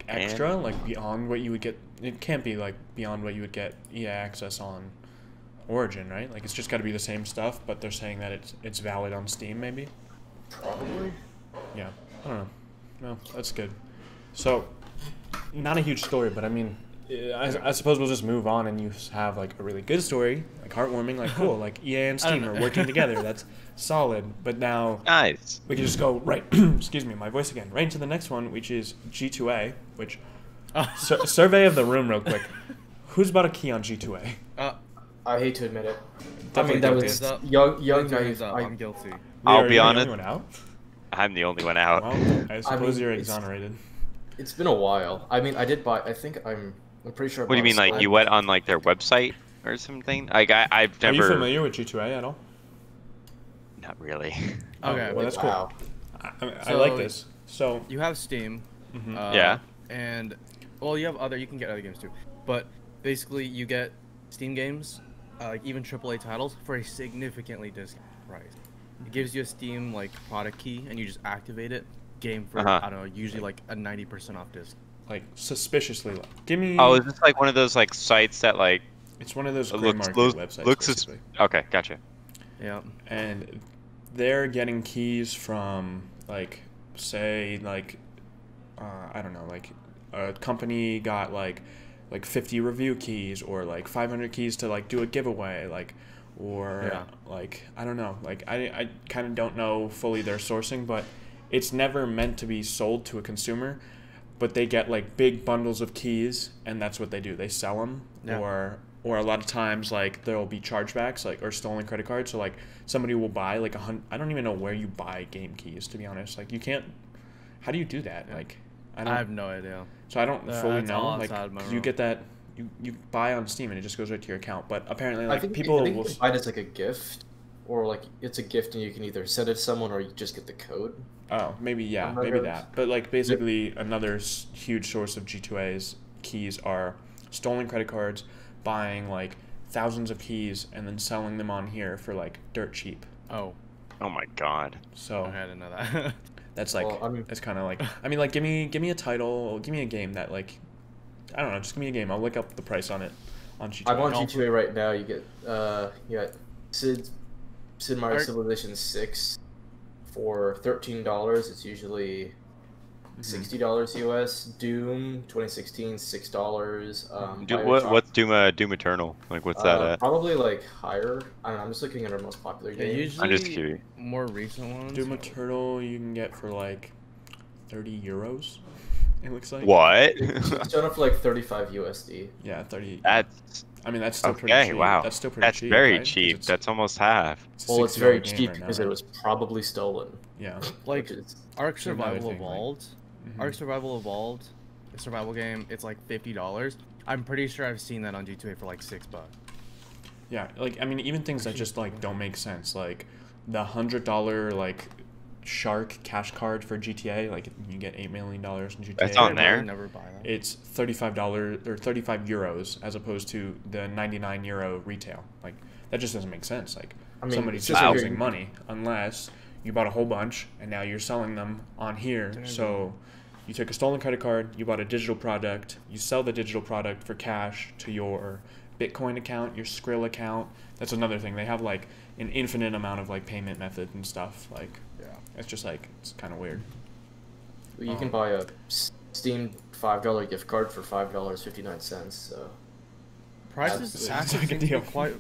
extra, like beyond what you would get. It can't be like beyond what you would get EA access on Origin, right? Like it's just got to be the same stuff, but they're saying that it's valid on Steam, maybe. Probably. Yeah, I don't know. No, that's good. So, not a huge story, but I mean, I suppose we'll just move on and you have like a really good story, like heartwarming, like cool, like EA and I don't Steam are know. working together. That's solid. But now Nice. we can just go right. Excuse me, my voice again. Right into the next one, which is G2A. Which survey of the room, real quick. Who's bought a key on G2A? I hate to admit it. Definitely I mean, that guilty. was Hands up. young, Hands naive. up, I, I'm guilty. I'll Are be you the honest. only one out? I'm the only one out. Well, I suppose mean, you're it's- exonerated. it's been a while. I mean, I did buy. I think I'm pretty sure. I What do you bought a mean, like Steam. you went on like their website or something? Like I've Are you never. familiar with G2A at all? Not really. Okay. well, that's cool. Wow. I like So- this. So, You have Steam. mhm. Yeah. And well, you can get other games too, but basically you get Steam games, like even AAA titles, for a significantly discounted price. It gives you a Steam like product key, and you just activate it. Game for Uh-huh. I don't know, usually like a 90% off discount. like suspiciously low. Give me. Oh, is this like one of those like sites that like It's one of those it gray looks market websites. looks basically. okay? Gotcha. Yeah. And they're getting keys from like say like I don't know, like a company got like 50 review keys or like 500 keys to like do a giveaway, like, or Yeah. like I don't know, like I kind of don't know fully their sourcing, but it's never meant to be sold to a consumer, but they get like big bundles of keys and that's what they do, they sell them. Yeah. Or a lot of times, like, there will be chargebacks, like, or stolen credit cards. So, like, somebody will buy, like, I don't even know where you buy game keys, to be honest. Like, you can't... How do you do that? Yeah. Like, I have no idea. So I don't fully that's know. all Like, outside my 'cause you realm. get that, you buy on Steam and it just goes right to your account. But apparently, like, I think people you will. can buy it as like a gift, or like it's a gift and you can either send it to someone or you just get the code. Oh, maybe yeah, Among maybe Us. that. But like basically, another huge source of G2A's keys are stolen credit cards, buying like thousands of keys, and then selling them on here for like dirt cheap. Oh, Oh my god. So okay, I didn't know that. that's like Well, I mean- it's kind of like I mean like give me a title, give me a game that like I don't know, just give me a game. I'll look up the price on it on G2A. I'm on G2A right now. You get Sid Meier's Are- Civilization 6 for $13. It's usually $60 US. Doom 2016 $6. What's Doom Eternal? Like, what's that at? Probably like higher. I don't know. I'm just looking at our most popular Yeah, game. usually I'm just curious. more recent ones. Doom Eternal you can get for like 30 euros. It looks like. What? It's shown up for like 35 USD. Yeah, 30. That's I mean that's still pretty okay. cheap. Wow. That's still pretty That's cheap. very right? 'Cause cheap. it's- That's almost half. it's a Well, it's $60 very game cheap right now, because right? it was probably stolen. Yeah. Like Which is- Ark It's another Survival thing, like- Evolved. Mhm. Ark Survival Evolved, a survival game. It's like $50. I'm pretty sure I've seen that on G2A for like $6. Yeah, like I mean, even things that just like don't make sense, like the $100 like shark cash card for GTA, like you get $8 million in GTA. That's on I'd there? really never buy that. It's $35 or 35 euros as opposed to the 99 euro retail. Like that just doesn't make sense. Like I mean, somebody's it's just just losing weird. money unless you bought a whole bunch and now you're selling them on here. So you took a stolen credit card, you bought a digital product, you sell the digital product for cash to your Bitcoin account, your Skrill account. That's another thing. They have like an infinite amount of like payment methods and stuff. Like, Yeah. it's just like it's kind of weird. You can buy a Steam $5 gift card for $5.59. So Prices That's- actually like a seem to be deal. quite.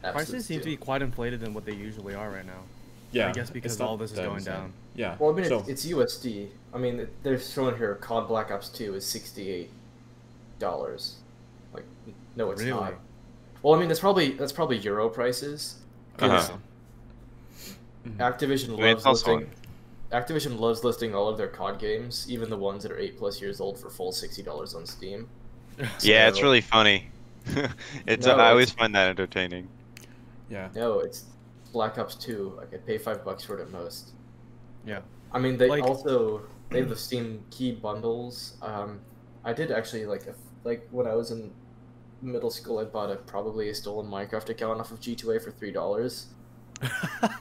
absolute Prices seem to steal. be quite inflated than what they usually are right now. Yeah, I guess because it's not all this is that going insane. down. Yeah. Well, I mean, so it's USD. I mean, they're showing here COD Black Ops 2 is $68. Like, no, it's Really? not. Well, I mean, that's probably Euro prices. 'Cause Uh-huh. Mhm. Activision I mean, it's loves also- listing. Activision loves listing all of their COD games, even the ones that are 8+ years old, for full $60 on Steam. Yeah, it's So- really funny. It's No, I always it's- find that entertaining. yeah. No, it's Black Ops 2. I could pay $5 for it at most. Yeah. I mean, they Like- they have the Steam key bundles. I did actually like when I was in middle school, I bought probably a stolen Minecraft account off of G2A for $3.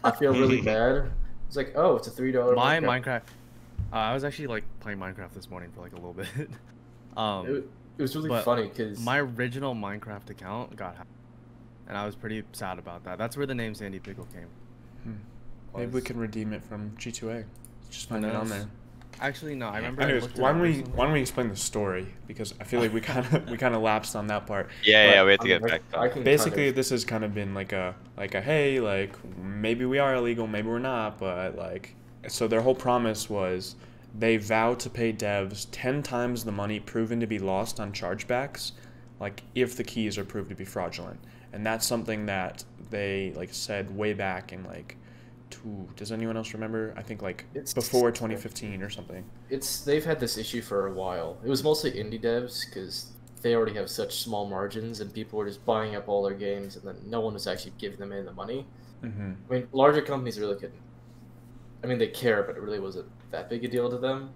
I feel really bad. It's like, oh, it's a $3 My Minecraft. Minecraft. I was actually like playing Minecraft this morning for like a little bit. It was really but funny because My original Minecraft account got hacked, and I was pretty sad about that. That's where the name Sandy Pickle came. Maybe we can redeem it from G2A. Just find it on there. Actually, no. I remember. Anyways, I looked it why up don't we recently. explain the story, because I feel like we kind of lapsed on that part. Yeah, But yeah, we have to get I back. I can basically kind of, this has kind of been like a hey, like maybe we are illegal, maybe we're not, but like so their whole promise was they vow to pay devs 10 times the money proven to be lost on chargebacks, like if the keys are proved to be fraudulent. And that's something that they like said way back in like does anyone else remember? I think like It's- before 2015 or something. they've had this issue for a while. It was mostly indie devs because they already have such small margins and people were just buying up all their games and then no one was actually giving them any of the money. Mm-hmm. I mean, larger companies really couldn't. I mean, they care, but it really wasn't that big a deal to them.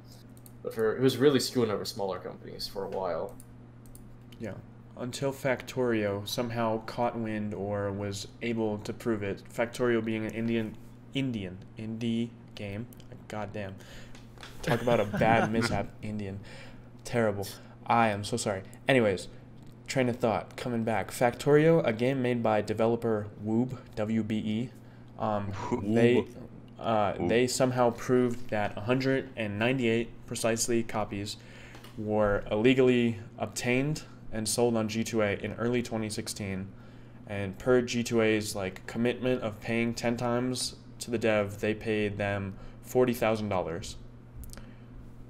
But it was really screwing over smaller companies for a while. Yeah. Until Factorio somehow caught wind or was able to prove it. Factorio being an indie game. Goddamn. Talk about a bad mishap. Indian. Terrible. I am so sorry. Anyways, train of thought. Coming back. Factorio, a game made by developer Woob, W-B-E. They somehow proved that 198 precisely copies were illegally obtained and sold on G2A in early 2016, and per G2A's like commitment of paying 10 times to the dev, they paid them $40,000.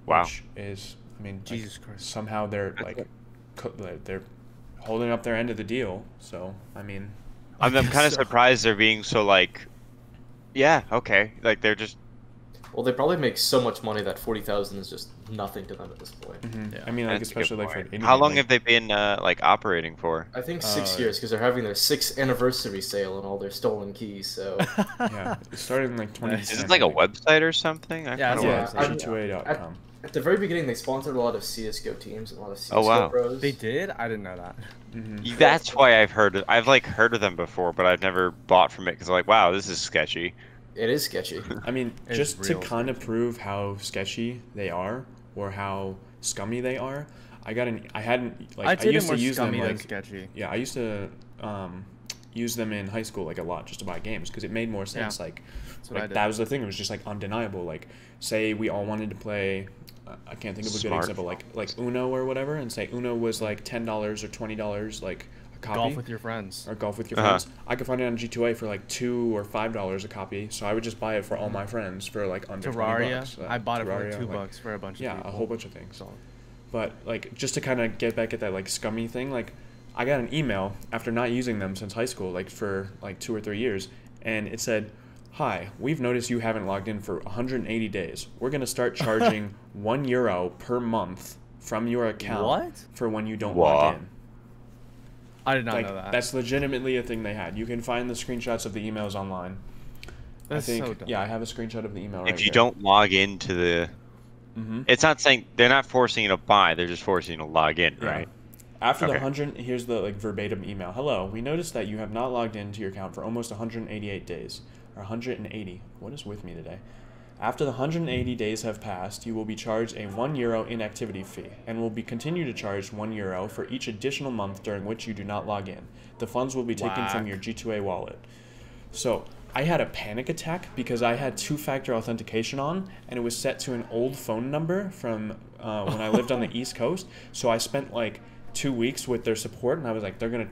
Wow. Which is, I mean, Jesus like, Christ. somehow they're like they're holding up their end of the deal. So I mean, I'm kind of So- surprised they're being so like, yeah, okay, like they're just Well, they probably make so much money that 40,000 is just nothing to them at this point. Yeah. I mean, like, That's a good especially like for point. indie How game, long like, have they been like operating for? I think 6 years because they're having their 6th anniversary sale on all their stolen keys. So yeah, it started in like 2010. Is it like a website or something? I Yeah, kinda it's a wanna- website. G2A.com. at the very beginning, they sponsored a lot of CS:GO teams and a lot of CS:GO Oh, wow. pros. They did? I didn't know that. That's why I've heard of them before, but I've never bought from it because I'm like, wow, this is sketchy. It is sketchy. I mean, It's just to real kind of prove how sketchy they are or how scummy they are, I hadn't like I'd I say used they're to more use them scummy than like sketchy. yeah, I used to use them in high school like a lot just to buy games because it made more sense. Yeah. Like, That's what I like did. that was the thing. It was just like undeniable. Like, say we all wanted to play. I can't think of a good Smart. example. Like Uno or whatever, and say Uno was like $10 or $20 like a copy. Golf with your friends. Or golf with your Uh-huh. friends. I could find it on G2A for like $2 or $5 a copy, so I would just buy it for all my friends for like under Terraria. $20. I bought it for like Terraria, $2 for a bunch of yeah, people. a whole bunch of things. So, But like just to kind of get back at that like scummy thing, like I got an email after not using them since high school, like for like 2 or 3 years, and it said, "Hi, we've noticed you haven't logged in for 180 days. We're gonna start charging €1 per month from your account What? for when you don't Wow. log in." I did not Like know that. that's legitimately a thing they had. You can find the screenshots of the emails online. That's I think so dumb. yeah, I have a screenshot of the email right If you here. don't log into the, Mhm. it's not saying they're not forcing you to buy; they're just forcing you to log in, Yeah. right? After the Okay. 100, here's the like verbatim email. Hello, we noticed that you have not logged into your account for almost 188 days, or 180. What is with me today? After the 180 days have passed, you will be charged a €1 inactivity fee, and will be continue to charge €1 for each additional month during which you do not log in. The funds will be taken from Whack. your G2A wallet. So I had a panic attack because I had two-factor authentication on, and it was set to an old phone number from when I lived on the East Coast. So I spent like 2 weeks with their support, and I was like, they're gonna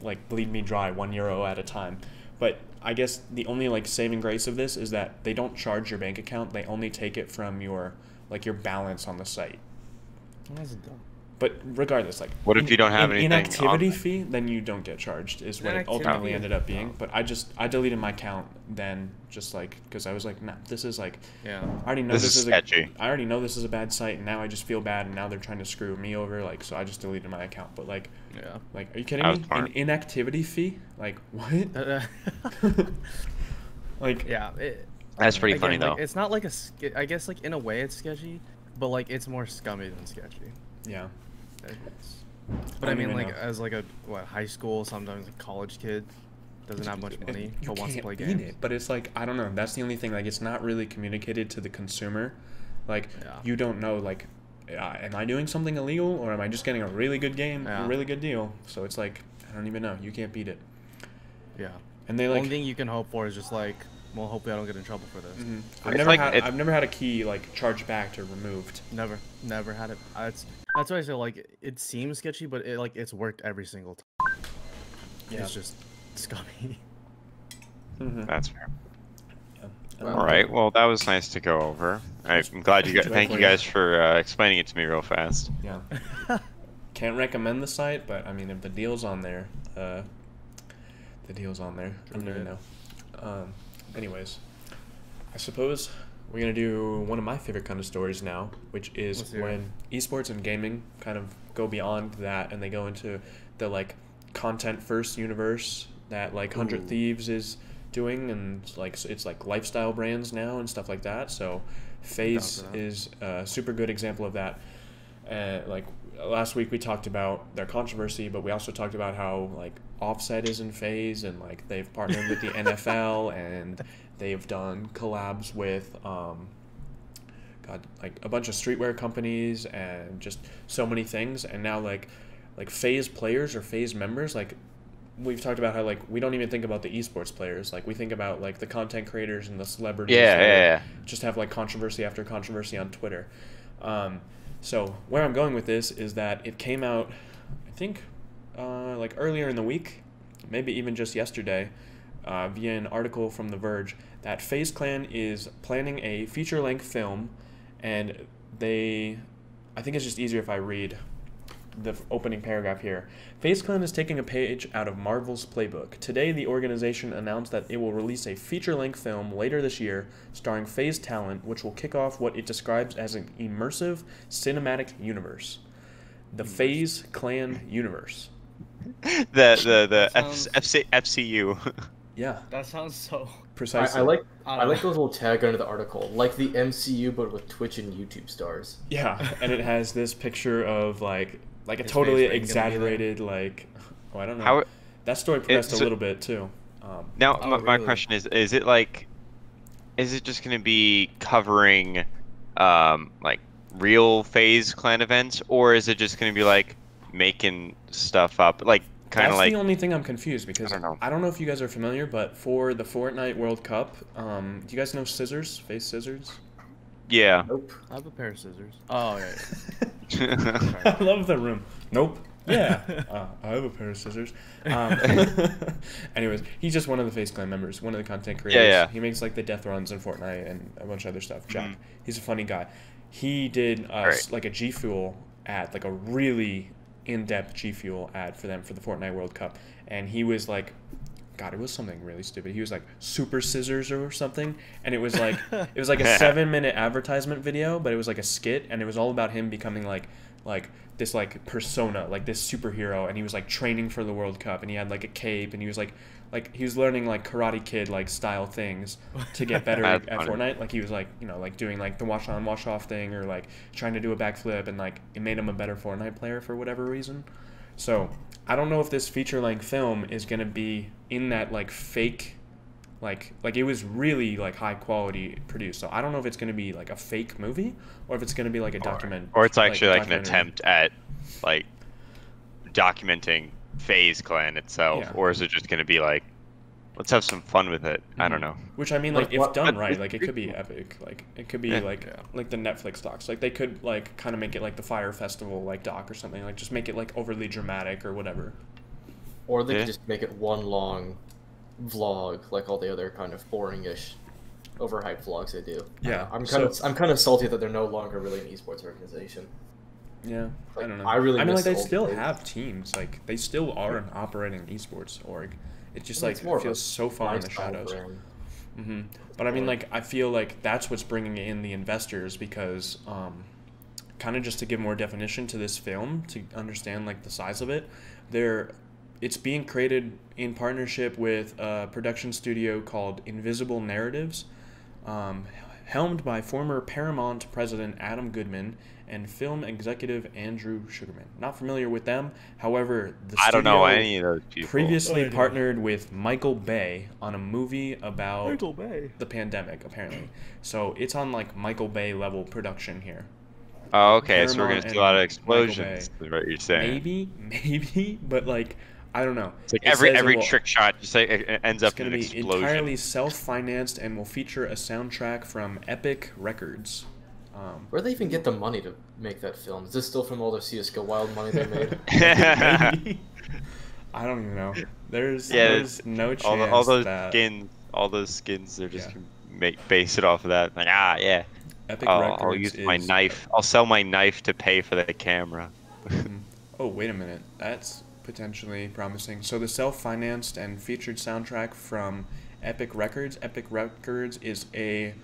like bleed me dry €1 at a time. But I guess the only like saving grace of this is that they don't charge your bank account; they only take it from your like your balance on the site. That's dumb. But regardless, like What if you don't have an anything inactivity on- fee, then you don't get charged. Is what it Inactivity ultimately is- ended up being. oh. But I deleted my account then, just like because I was like, nah, this is like Yeah. I already know This this is is sketchy. I already know this is a bad site, and now I just feel bad, and now they're trying to screw me over. Like, so I just deleted my account. But like, Yeah. are you kidding That was me? An smart. inactivity fee? Like what? Like Yeah. It, That's pretty again, funny like, though. it's not like I guess like in a way it's sketchy, but like it's more scummy than sketchy. yeah. It's- But I I don't mean, even like know. as like a high school, sometimes a college kid doesn't have much money You but wants to can't play beat games. it, but it's like I don't know. That's the only thing. Like, it's not really communicated to the consumer. Like, Yeah. you don't know. Like, am I doing something illegal, or am I just getting a really good game, Yeah. a really good deal? So it's like I don't even know. You can't beat it. Yeah. And they The like. only thing you can hope for is just like, well, hopefully I don't get in trouble for this. Mhm. It's I've never had a key like charged back or removed. Never had it. That's why I say like it seems sketchy, but it's worked every single time. Yeah. It's just scummy. Mhm. That's fair. Yeah. All right. Well, that was nice to go over. I'm glad you got. Thank you guys for explaining it to me real fast. Yeah. Can't recommend the site, but I mean, if the deal's on there, the deal's on there. I don't even know. Anyways, I suppose we're gonna do one of my favorite kind of stories now, which is Let's hear it. when esports and gaming kind of go beyond that and they go into the like content first universe that like 100 Ooh. Thieves is doing, and like it's like lifestyle brands now and stuff like that. So FaZe for that. is a super good example of that. Like last week we talked about their controversy, but we also talked about how like Offset is in FaZe, and like they've partnered with the NFL, and they've done collabs with like a bunch of streetwear companies and just so many things. And now like FaZe players or FaZe members, like we've talked about how like we don't even think about the esports players. Like we think about like the content creators and the celebrities Yeah, that yeah, just have like controversy after controversy on Twitter. So where I'm going with this is that it came out, I think, like earlier in the week, maybe even just yesterday, via an article from The Verge, that FaZe Clan is planning a feature-length film, and I think it's just easier if I read the opening paragraph here. FaZe Clan is taking a page out of Marvel's playbook. Today, the organization announced that it will release a feature-length film later this year starring FaZe talent, which will kick off what it describes as an immersive cinematic universe. The FaZe Clan universe. The FCU. Yeah, That sounds so. precisely. I like those little tag under the article, like the MCU but with Twitch and YouTube stars. Yeah, and it has this picture of like a His totally face ring gonna be there. exaggerated I don't know. How That story progressed a so- little bit too. now Oh, my really? question is it like, is it just going to be covering like real FaZe Clan events, or is it just going to be like making stuff up, like kind of That's like the only thing I'm confused because I don't know. if you guys are familiar, but for the Fortnite World Cup, do you guys know Scissors? FaZe Scissors? yeah. Nope. I have a pair of scissors. Oh, right. I love the room. Nope. Yeah. I have a pair of scissors. Anyways, he's just one of the FaZe Clan members, one of the content creators. Yeah. He makes like the death runs in Fortnite and a bunch of other stuff. Jack. Mhm. He's a funny guy. He did Right. like a G Fuel ad, like a really in-depth G Fuel ad for them for the Fortnite World Cup, and he was like, God, it was something really stupid. He was like super scissors or something, and it was like a 7-minute advertisement video, but it was like a skit, and it was all about him becoming like this like persona, like this superhero, and he was like training for the World Cup, and he had like a cape, and he was like he was learning like Karate Kid like style things to get better at That's funny. Fortnite. Like he was like like doing like the wash on wash off thing, or like trying to do a backflip, and like it made him a better Fortnite player for whatever reason. So I don't know if this feature-length film is gonna be in that like fake, like it was really like high quality produced. So I don't know if it's gonna be like a fake movie or if it's gonna be like a document. Or it's actually like an documentary. attempt at like documenting FaZe Clan itself, Yeah. or is it just going to be like, let's have some fun with it? I don't Mhm. know. Which I mean, like, Like, if what- done but- right, like it could be epic. Like it could be Yeah. like the Netflix docs. Like they could like kind of make it like the Fire Festival like doc or something. Like just make it like overly dramatic or whatever. Or they Yeah. could just make it one long vlog, like all the other kind of boring-ish, overhyped vlogs they do. Yeah, I'm so- kind of salty that they're no longer really an esports organization. Yeah, Like, I don't know. I really mean, miss like they the old still days. have teams. Like they still are an operating esports org. It just Well, like it's more of feels a so far in the lifestyle shadows. brand. hmm But I mean, like, I feel like that's what's bringing in the investors because, kind of just to give more definition to this film, to understand like the size of it, it's being created in partnership with a production studio called Invisible Narratives, helmed by former Paramount president Adam Goodman and film executive Andrew Sugarman. Not familiar with them, however, the I don't know studio any of those people. previously partnered with Michael Bay on a movie about Bay. the pandemic, apparently. So it's on like Michael Bay level production here. Oh, okay. So we're Paramount gonna see a lot of and explosions. Is what you're saying? Maybe, but like I don't know. It's like It every says it every will- trick shot just like it ends It's up in going an to be explosion. entirely self-financed and will feature a soundtrack from Epic Records. Where do they even get the money to make that film? Is this still from all the CS:GO Wild money they made? Maybe. I don't even know. There's no chance all those that skins, they're just Yeah. gonna base it off of that. Like yeah. Epic I'll Records use my is- knife. I'll sell my knife to pay for the camera. Oh, wait a minute. That's potentially promising. So the self-financed and featured soundtrack from Epic Records. Epic Records is a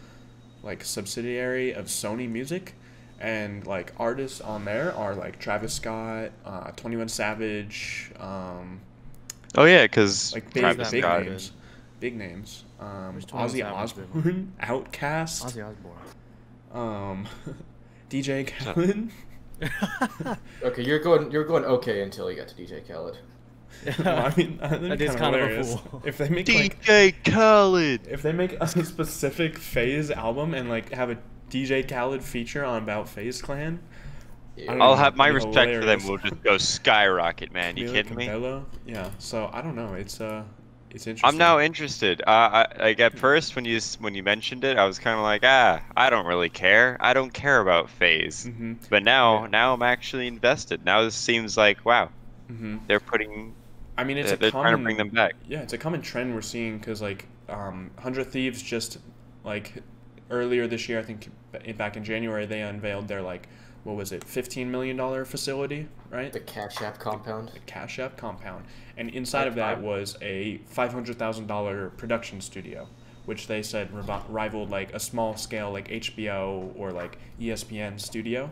like subsidiary of Sony Music, and like artists on there are like Travis Scott, 21 Savage, Oh yeah, because like big, Travis big Scott. names, big names. Who's 21 Ozzy Savage been? Osbourne, Outkast, Ozzy Osbourne. DJ Khaled. Okay, you're going okay until you get to DJ Khaled. Well, I mean, that'd be That is kinda kind of a hilarious. fool. If they make like DJ Khaled. if they make a specific FaZe album and like have a DJ Khaled feature on about FaZe Clan, I don't I'll know, have my that'd be respect for them. hilarious. Will just go skyrocket, man. You Camila kidding me? Cabello? Yeah. So I don't know. It's interesting. I'm now interested. Like at first when you mentioned it, I was kind of like, I don't really care. I don't care about FaZe. Mhm. But now I'm actually invested. Now this seems like wow, Mhm. they're putting. I mean, it's They're a trying common to bring them back. Yeah, it's a common trend we're seeing because like 100 Thieves just like earlier this year, I think back in January, they unveiled their like what was it, $15 million facility, right? The Cash App compound. The Cash App compound. And inside of that was a $500,000 production studio, which they said rivaled like a small scale like HBO or like ESPN studio.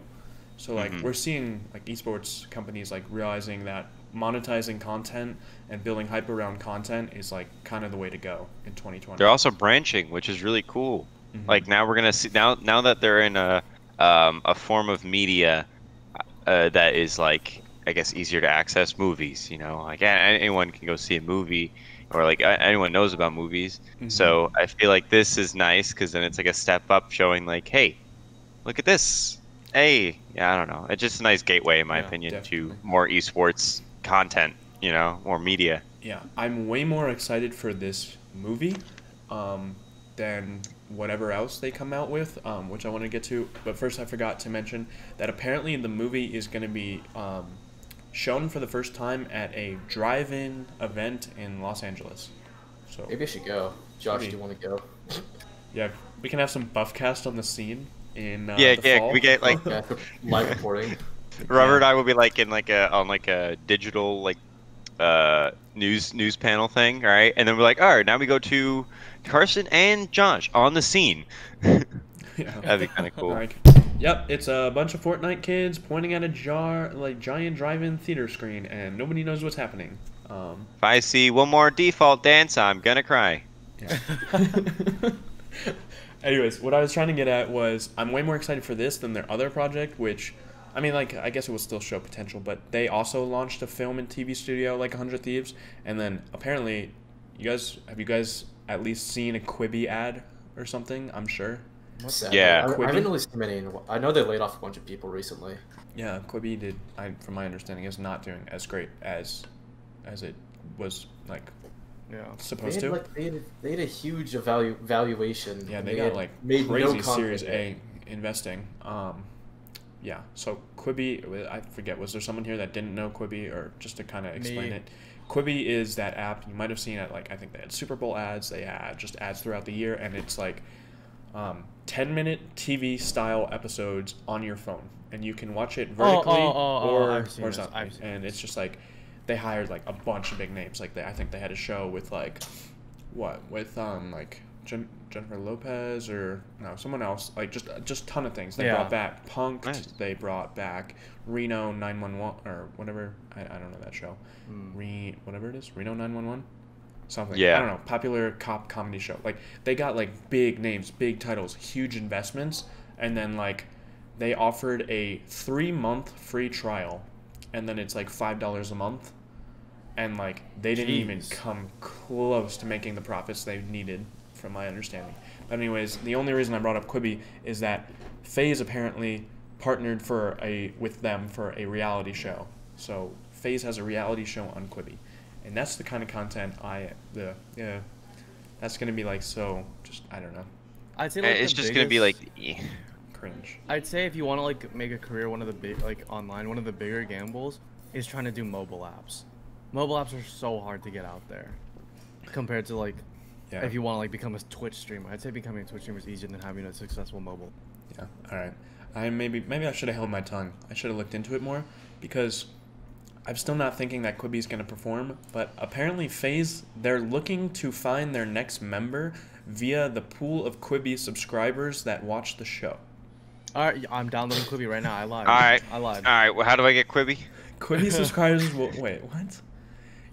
So like we're seeing like esports companies like realizing that monetizing content and building hype around content is like kind of the way to go in 2020. They're also branching, which is really cool. Like now we're gonna see now that they're in a form of media that is like, I guess, easier to access, movies. You know, like anyone can go see a movie, or like anyone knows about movies. So I feel like this is nice because then it's like a step up, showing like, hey, look at this. Hey, yeah, I don't know. It's just a nice gateway, in my opinion, definitely. to more esports content. You know, more media. Yeah, I'm way more excited for this movie than whatever else they come out with, which I want to get to. But first, I forgot to mention that apparently the movie is going to be shown for the first time at a drive-in event in Los Angeles. So Maybe I should go. Josh, do you want to go? yeah, we can have some BuffCast on the scene in the fall. We get like Yeah, live reporting. Robert and I will be like in like a digital like news panel thing, right? And then we're like, all right, now we go to Carson and Josh on the scene. Yeah. That'd be kind of cool. Like, yep, it's a bunch of Fortnite kids pointing at a giant drive-in theater screen, and nobody knows what's happening. If I see one more default dance, I'm gonna cry. Yeah. Anyways, what I was trying to get at was I'm way more excited for this than their other project, which, I mean, like, I guess it will still show potential, but they also launched a film and TV studio like 100 Thieves, and then apparently, have you guys at least seen a Quibi ad or something? I'm sure. Yeah. I haven't really seen many. I know they laid off a bunch of people recently. Yeah, Quibi from my understanding, is not doing as great as it was like supposed to. They had a huge valuation. Yeah, they got like crazy Series A investing. Yeah, so Quibi, I forget, was there someone here that didn't know Quibi, or just to kind of explain it? Quibi is that app you might have seen it, like I think they had Super Bowl ads, they had just ads throughout the year, and it's like 10-minute TV style episodes on your phone, and you can watch it vertically or horizontally. And it's just like they hired like a bunch of big names. Like I think they had a show with like like Jennifer Lopez or no, someone else, like just ton of things. They brought back Punk'd, Nice. They brought back Reno 911 or whatever. I don't know that show. Whatever it is, Reno 911, something. Yeah. I don't know. Popular cop comedy show. Like they got like big names, big titles, huge investments, and then like they offered a 3-month free trial, and then it's like $5 a month, and like they didn't even come close to making the profits they needed, from my understanding. But anyways, the only reason I brought up Quibi is that FaZe apparently partnered with them for a reality show. So FaZe has a reality show on Quibi, and that's the kind of content that's gonna be like, so just I don't know, I'd say like It's just gonna be like, cringe. I'd say if you want to like make a career, one of the big online, one of the bigger gambles is trying to do mobile apps. Mobile apps are so hard to get out there compared to like if you want to like become a Twitch streamer. I'd say becoming a Twitch streamer is easier than having a successful mobile. Yeah. All right. Maybe I should have held my tongue. I should have looked into it more, because I'm still not thinking that Quibi's going to perform, but apparently FaZe, they're looking to find their next member via the pool of Quibi subscribers that watch the show. All right, I'm downloading Quibi right now. I lied. all lied. right. Well, how do I get Quibi? Quibi subscribers will... Wait, what?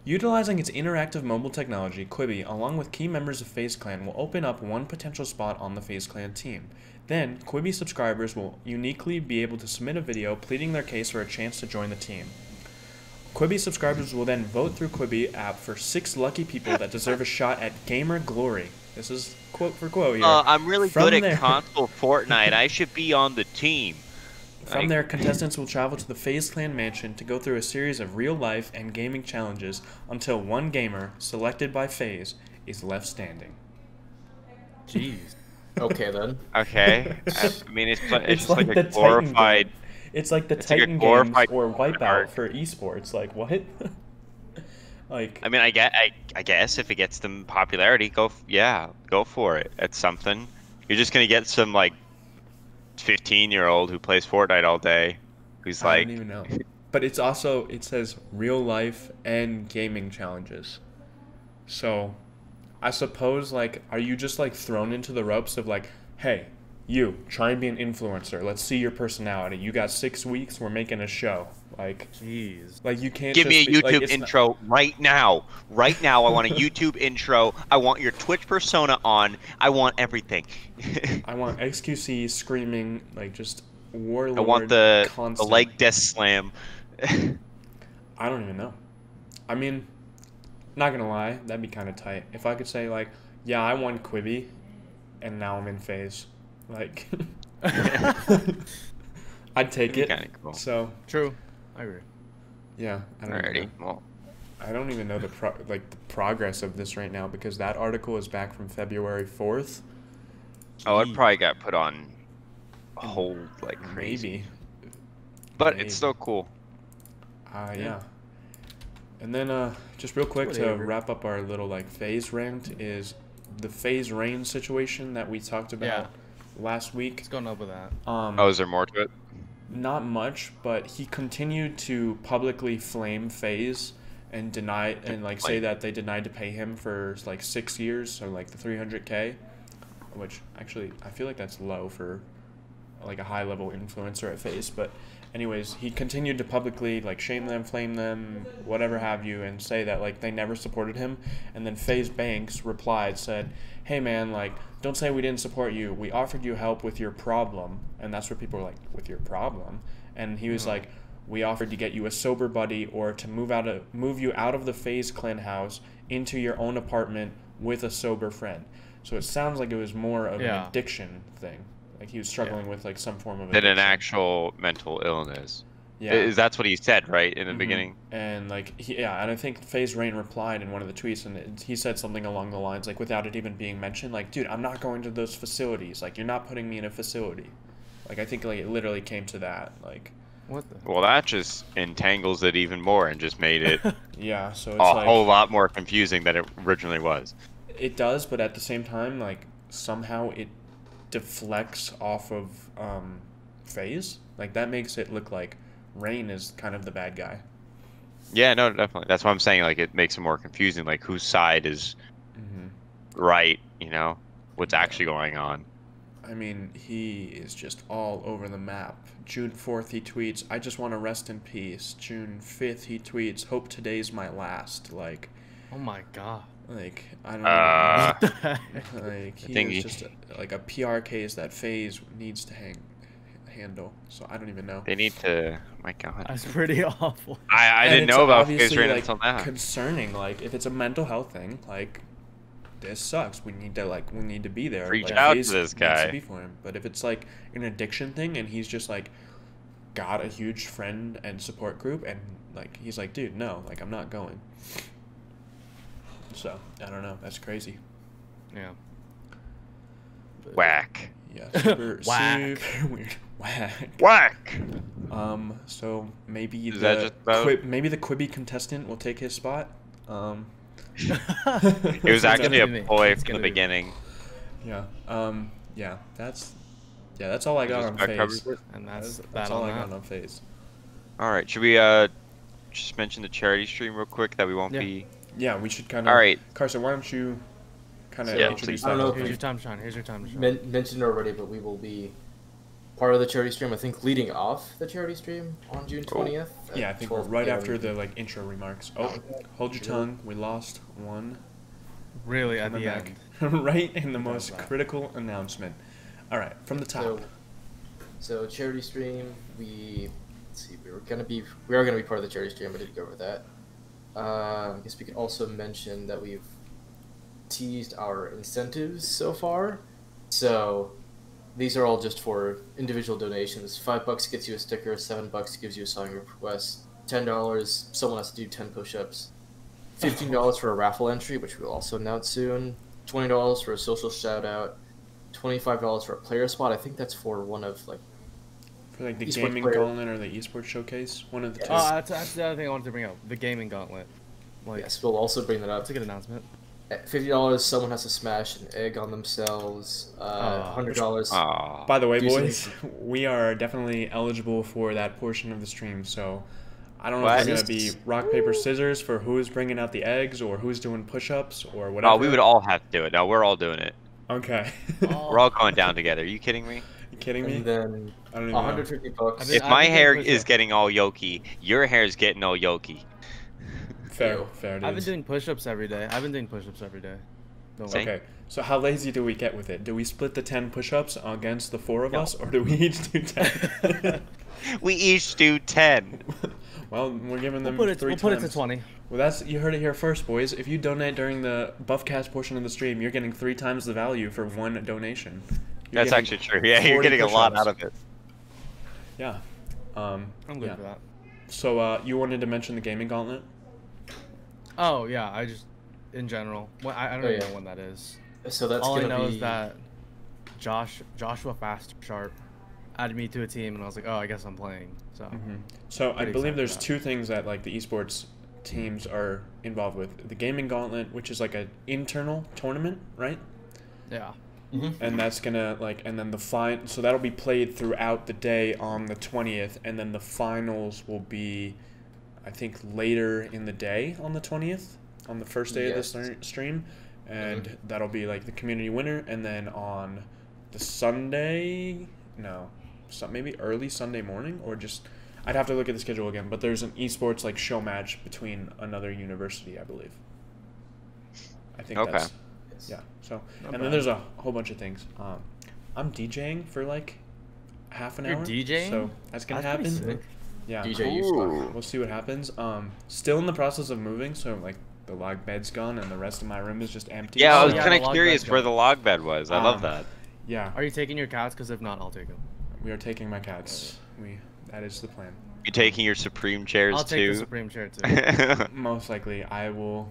Utilizing its interactive mobile technology, Quibi, along with key members of FaZe Clan, will open up one potential spot on the FaZe Clan team. Then, Quibi subscribers will uniquely be able to submit a video pleading their case for a chance to join the team. Quibi subscribers will then vote through Quibi app for 6 lucky people that deserve a shot at gamer glory. This is quote for quote here. I'm really good at console Fortnite. I should be on the team. From there, contestants will travel to the FaZe Clan mansion to go through a series of real-life and gaming challenges until one gamer, selected by FaZe, is left standing. Jeez. Okay then. Okay. I mean, it's just like the a glorified... It's like the It's like a Titan games glorified or Wipeout art. for esports. Like, what? Like, I mean, I guess if it gets them popularity, go for it. It's something. You're just gonna get some like 15-year-old who plays Fortnite all day, who's I like, don't even know. But it's also, it says real life and gaming challenges. So I suppose, like, are you just like thrown into the ropes of like, hey, you try and be an influencer. Let's see your personality. You got 6 weeks. We're making a show. Like, Jeez. like you can't give me a just be, YouTube like, intro right now. Right now, I want a YouTube intro. I want your Twitch persona on. I want everything. I want XQC screaming like just warlord. I want the constantly. leg death slam. I don't even know. I mean, not gonna lie, that'd be kind of tight. If I could say like, yeah, I won Quibi, and now I'm in FaZe. Like, I'd take it. Kinda cool. So True. I agree. yeah, I don't even Alrighty. know. Well, I don't even know the progress of this right now because that article is back from February 4th. oh, it probably got put on hold like crazy. Maybe. But Maybe. it's still cool. Yeah. And then just real quick to Whatever. wrap up our little like FaZe rant is the FaZe Rain situation that we talked about Yeah. last week. What's going up with that? Oh, is there more to it? Not much, but he continued to publicly flame FaZe and deny and like say that they denied to pay him for like 6 years, so like the 300K, which actually I feel like that's low for like a high level influencer at FaZe. But anyways, he continued to publicly like shame them, flame them, whatever have you, and say that like they never supported him. And then FaZe Banks replied, said, hey man, like, don't say we didn't support you. We offered you help with your problem. And that's what people were like, with your problem? And he was like, we offered to get you a sober buddy or to move you out of the FaZe clan house into your own apartment with a sober friend. So it sounds like it was more of an addiction thing. Like he was struggling with like some form of Than addiction. an actual mental illness. Yeah. That's what he said, right, in the beginning? And like and I think FaZe Rain replied in one of the tweets, and he said something along the lines like, without it even being mentioned, like, dude, I'm not going to those facilities. Like, you're not putting me in a facility. Like, I think like it literally came to that. Like, What the? Well, that just entangles it even more and just made it yeah. So it's a like whole lot more confusing than it originally was. it does, but at the same time, like somehow it deflects off of FaZe. Like that makes it look like Rain is kind of the bad guy. Yeah, no, definitely. That's what I'm saying. Like, it makes it more confusing. Like, whose side is right? You know, what's actually going on? I mean, he is just all over the map. June 4th, he tweets, I just want to rest in peace. June 5th, he tweets, hope today's my last. Like, Oh my god. like I don't know. Like, he thingy. is just like a PR case that FaZe needs to handle. So I don't even know. They need to. My God. That's pretty awful. I And didn't it's know about obviously, FaZe Rain like, until now. concerning. Like, if it's a mental health thing, like, this sucks. We need to be there. Reach like, out to FaZe this needs guy. to be for him. But if it's like an addiction thing, and he's just like got a huge friend and support group, and like he's like, dude, no, like I'm not going. So I don't know. That's crazy. Yeah. Whack. Yeah. Super, Whack. super weird. Whack. Whack. So maybe Is that just about- maybe the Quibi contestant will take his spot. It was It's actually a gonna be- ploy it's from the gonna be- beginning. Yeah. Yeah. That's all I got on Just back FaZe. covers it? And that's That's that all on I got that. on FaZe. All right. Should we just mention the charity stream real quick that we won't Yeah. be? Yeah, we should kind of. All right. Carson, why don't you kind of Yeah, introduce please. that? I don't know whole if Here's thing? your time, Sean. Here's your time, Sean. Mentioned already, but we will be part of the charity stream. I think leading off the charity stream on June 20th. at Yeah, I think we're 12 right p.m. after the like intro remarks. Oh, hold your tongue. We lost one. Really, at Coming the back. end. Right in the That most was that. critical announcement. All right, from the top. So charity stream. Let's see. We are gonna be part of the charity stream. I did go over that. I guess we could also mention that we've teased our incentives so far. So these are all just for individual donations. $5 gets you a sticker. $7 gives you a song request. $10, someone has to do 10 push-ups. $15 for a raffle entry, which we'll also announce soon. $20 for a social shout-out. $25 for a player spot. I think that's for one of like. For like the Esports gaming player. gauntlet or the esports showcase, one of the two. Oh, that's the other thing I wanted to bring up. The gaming gauntlet. Like, Yes, we'll also bring that up. that's a good announcement. At $50, someone has to smash an egg on themselves. $100. Aw. By the way, Do boys, we are definitely eligible for that portion of the stream. So I don't know What? if we're gonna be rock paper scissors for who's bringing out the eggs or who's doing push-ups or whatever. Oh, we would all have to do it. No, we're all doing it. Okay. We're all going down together. Are you kidding me? You kidding me? And then I don't even know. $150. I mean, If I've my been doing hair push-ups. is getting all yolky, your hair is getting all yolky. Fair, Ew. fair. I've been dudes. doing push-ups every day. I've been doing push-ups every day. Don't See? worry. Okay, so how lazy do we get with it? Do we split the 10 push-ups against the 4 of No. us, or do we each do 10? We each do 10. Well, we're giving them We'll put it 3 we'll put it times. to 20. Well, you heard it here first, boys. If you donate during the BuffCast portion of the stream, you're getting 3 times the value for 1 donation. You're That's getting- actually true. Yeah, you're 40 getting a lot push-ups. out of it. Yeah. I'm good yeah. for that. So, you wanted to mention the gaming gauntlet? Oh yeah, I just in general. Well, I don't Oh, even yeah. know when that is. So that's All I gonna know be is that Joshua Fast Sharp added me to a team, and I was like, oh, I guess I'm playing. So So, I Pretty believe excited there's about it. 2 things that, like, the esports teams are involved with. The gaming gauntlet, which is, like, an internal tournament, right? yeah. And that's gonna and then so that'll be played throughout the day on the 20th, and then the finals will be, I think, later in the day on the 20th, on the first day Yes. of the stream, and that'll be like the community winner, and then on the Sunday, maybe early Sunday morning, or just I'd have to look at the schedule again, but there's an esports like show match between another university, I believe. I think Okay. that's. Yeah. So, Not and then bad. there's a whole bunch of things. I'm DJing for like half an You're hour. DJing? So that's gonna That's pretty happen. sick. Yeah. DJ Ooh. We'll see what happens. Still in the process of moving, so like the log bed's gone and the rest of my room is just empty. Yeah, I Oh, was yeah, kind the of log curious bed's where gone. the log bed was. I love that. Yeah. Are you taking your cats? Because if not, I'll take them. We are taking my cats. That is the plan. You taking your Supreme chairs I'll take the too? Supreme chair too. Most likely, I will.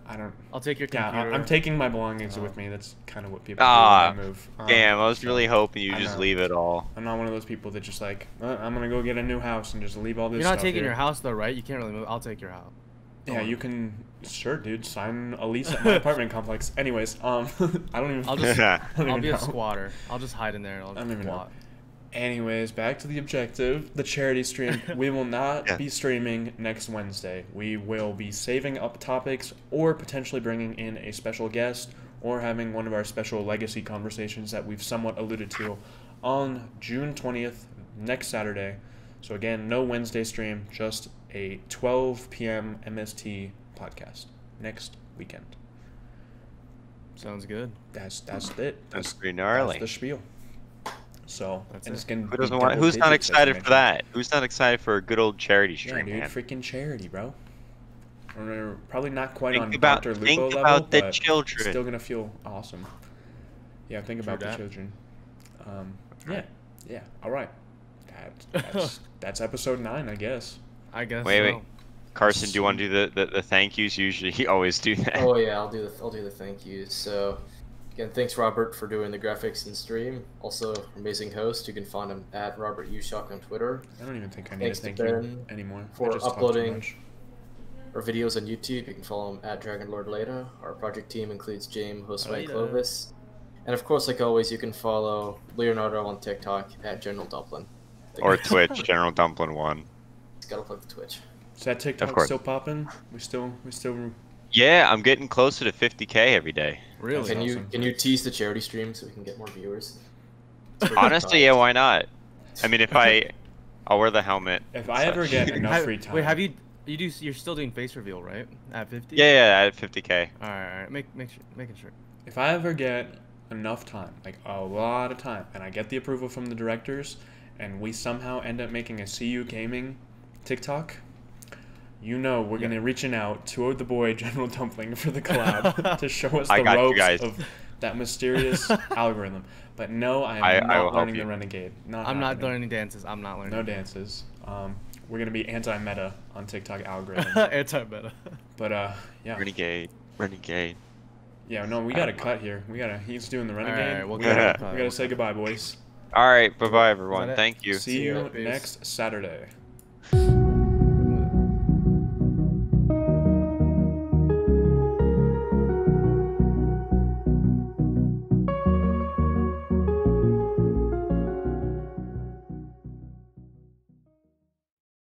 I don't. I'll take your Yeah, computer. I'm taking my belongings with me. That's kind of what people Ah, do when I move. Damn, I was so really hoping you I just know. leave it all. I'm not one of those people that just like, I'm gonna go get a new house and just leave all this. You're not stuff taking here. your house though, right? You can't really move. I'll take your house. Yeah, you can. Sure, dude. Sign a lease at my apartment complex. Anyways, I don't even. I'll just I don't I'll even be a know. squatter. I'll just hide in there and I'll I just don't even know. squat. Anyways, back to the objective, the charity stream. We will not Yeah. be streaming next Wednesday. We will be saving up topics or potentially bringing in a special guest or having one of our special legacy conversations that we've somewhat alluded to on June 20th, next Saturday. So again, no Wednesday stream, just a 12 p.m. MST podcast next weekend. Sounds good. That's it. That's pretty gnarly. That's the spiel. So, That's and it. it's gonna Who be doesn't want? double Who's not digits, as you excited for mentioned. that? Who's not excited for a good old charity Yeah, stream, dude, man? freaking charity, bro. We're probably not quite Think on about- Dr. Lupo think level, about the but children. still gonna feel awesome. Yeah, think about the that. children. Yeah. All right. That's episode 9, I guess. I guess. Wait. so. Carson, do you want to do the thank yous? Usually, you always do that. Oh yeah, I'll do the thank yous. So again, thanks Robert for doing the graphics and stream. Also, amazing host. You can find him at Robert Ushock on Twitter. I don't even think I need Thanks to to thank Ben you anymore. I for just talk too uploading much. our videos on YouTube. You can follow him at DragonLord Leda. Our project team includes James, Josue, and Leda. Clovis. And of course, like always, you can follow Leonardo on TikTok at General Dumpling. Or Twitch, General Dumplin 1. Just gotta plug the Twitch. Is that TikTok course. still popping? We still. Yeah, I'm getting closer to 50K every day. Really? Can awesome. you tease the charity stream so we can get more viewers? It's pretty Honestly, yeah, fun. why not? I mean, I'll wear the helmet. If I ever get enough free time. Wait, you're still doing face reveal, right? At 50? Yeah, at 50K. All right. Making sure. If I ever get enough time, like a lot of time, and I get the approval from the directors, and we somehow end up making a CU Gaming TikTok, we're going to reaching out to the boy General Dumpling for the collab to show us I the got you ropes guys. of that mysterious algorithm. But no, I am I will not help learning you. the Renegade. I'm not happening. learning dances. I'm not learning. No dances. We're going to be anti-meta on TikTok algorithm. Anti-meta. But yeah. Renegade. Yeah, no, we got to cut here. He's doing the Renegade. Alright, we'll we cut gotta, it. we gotta say goodbye, boys. All right, bye-bye, everyone. it? Thank you. See you Peace. next Saturday.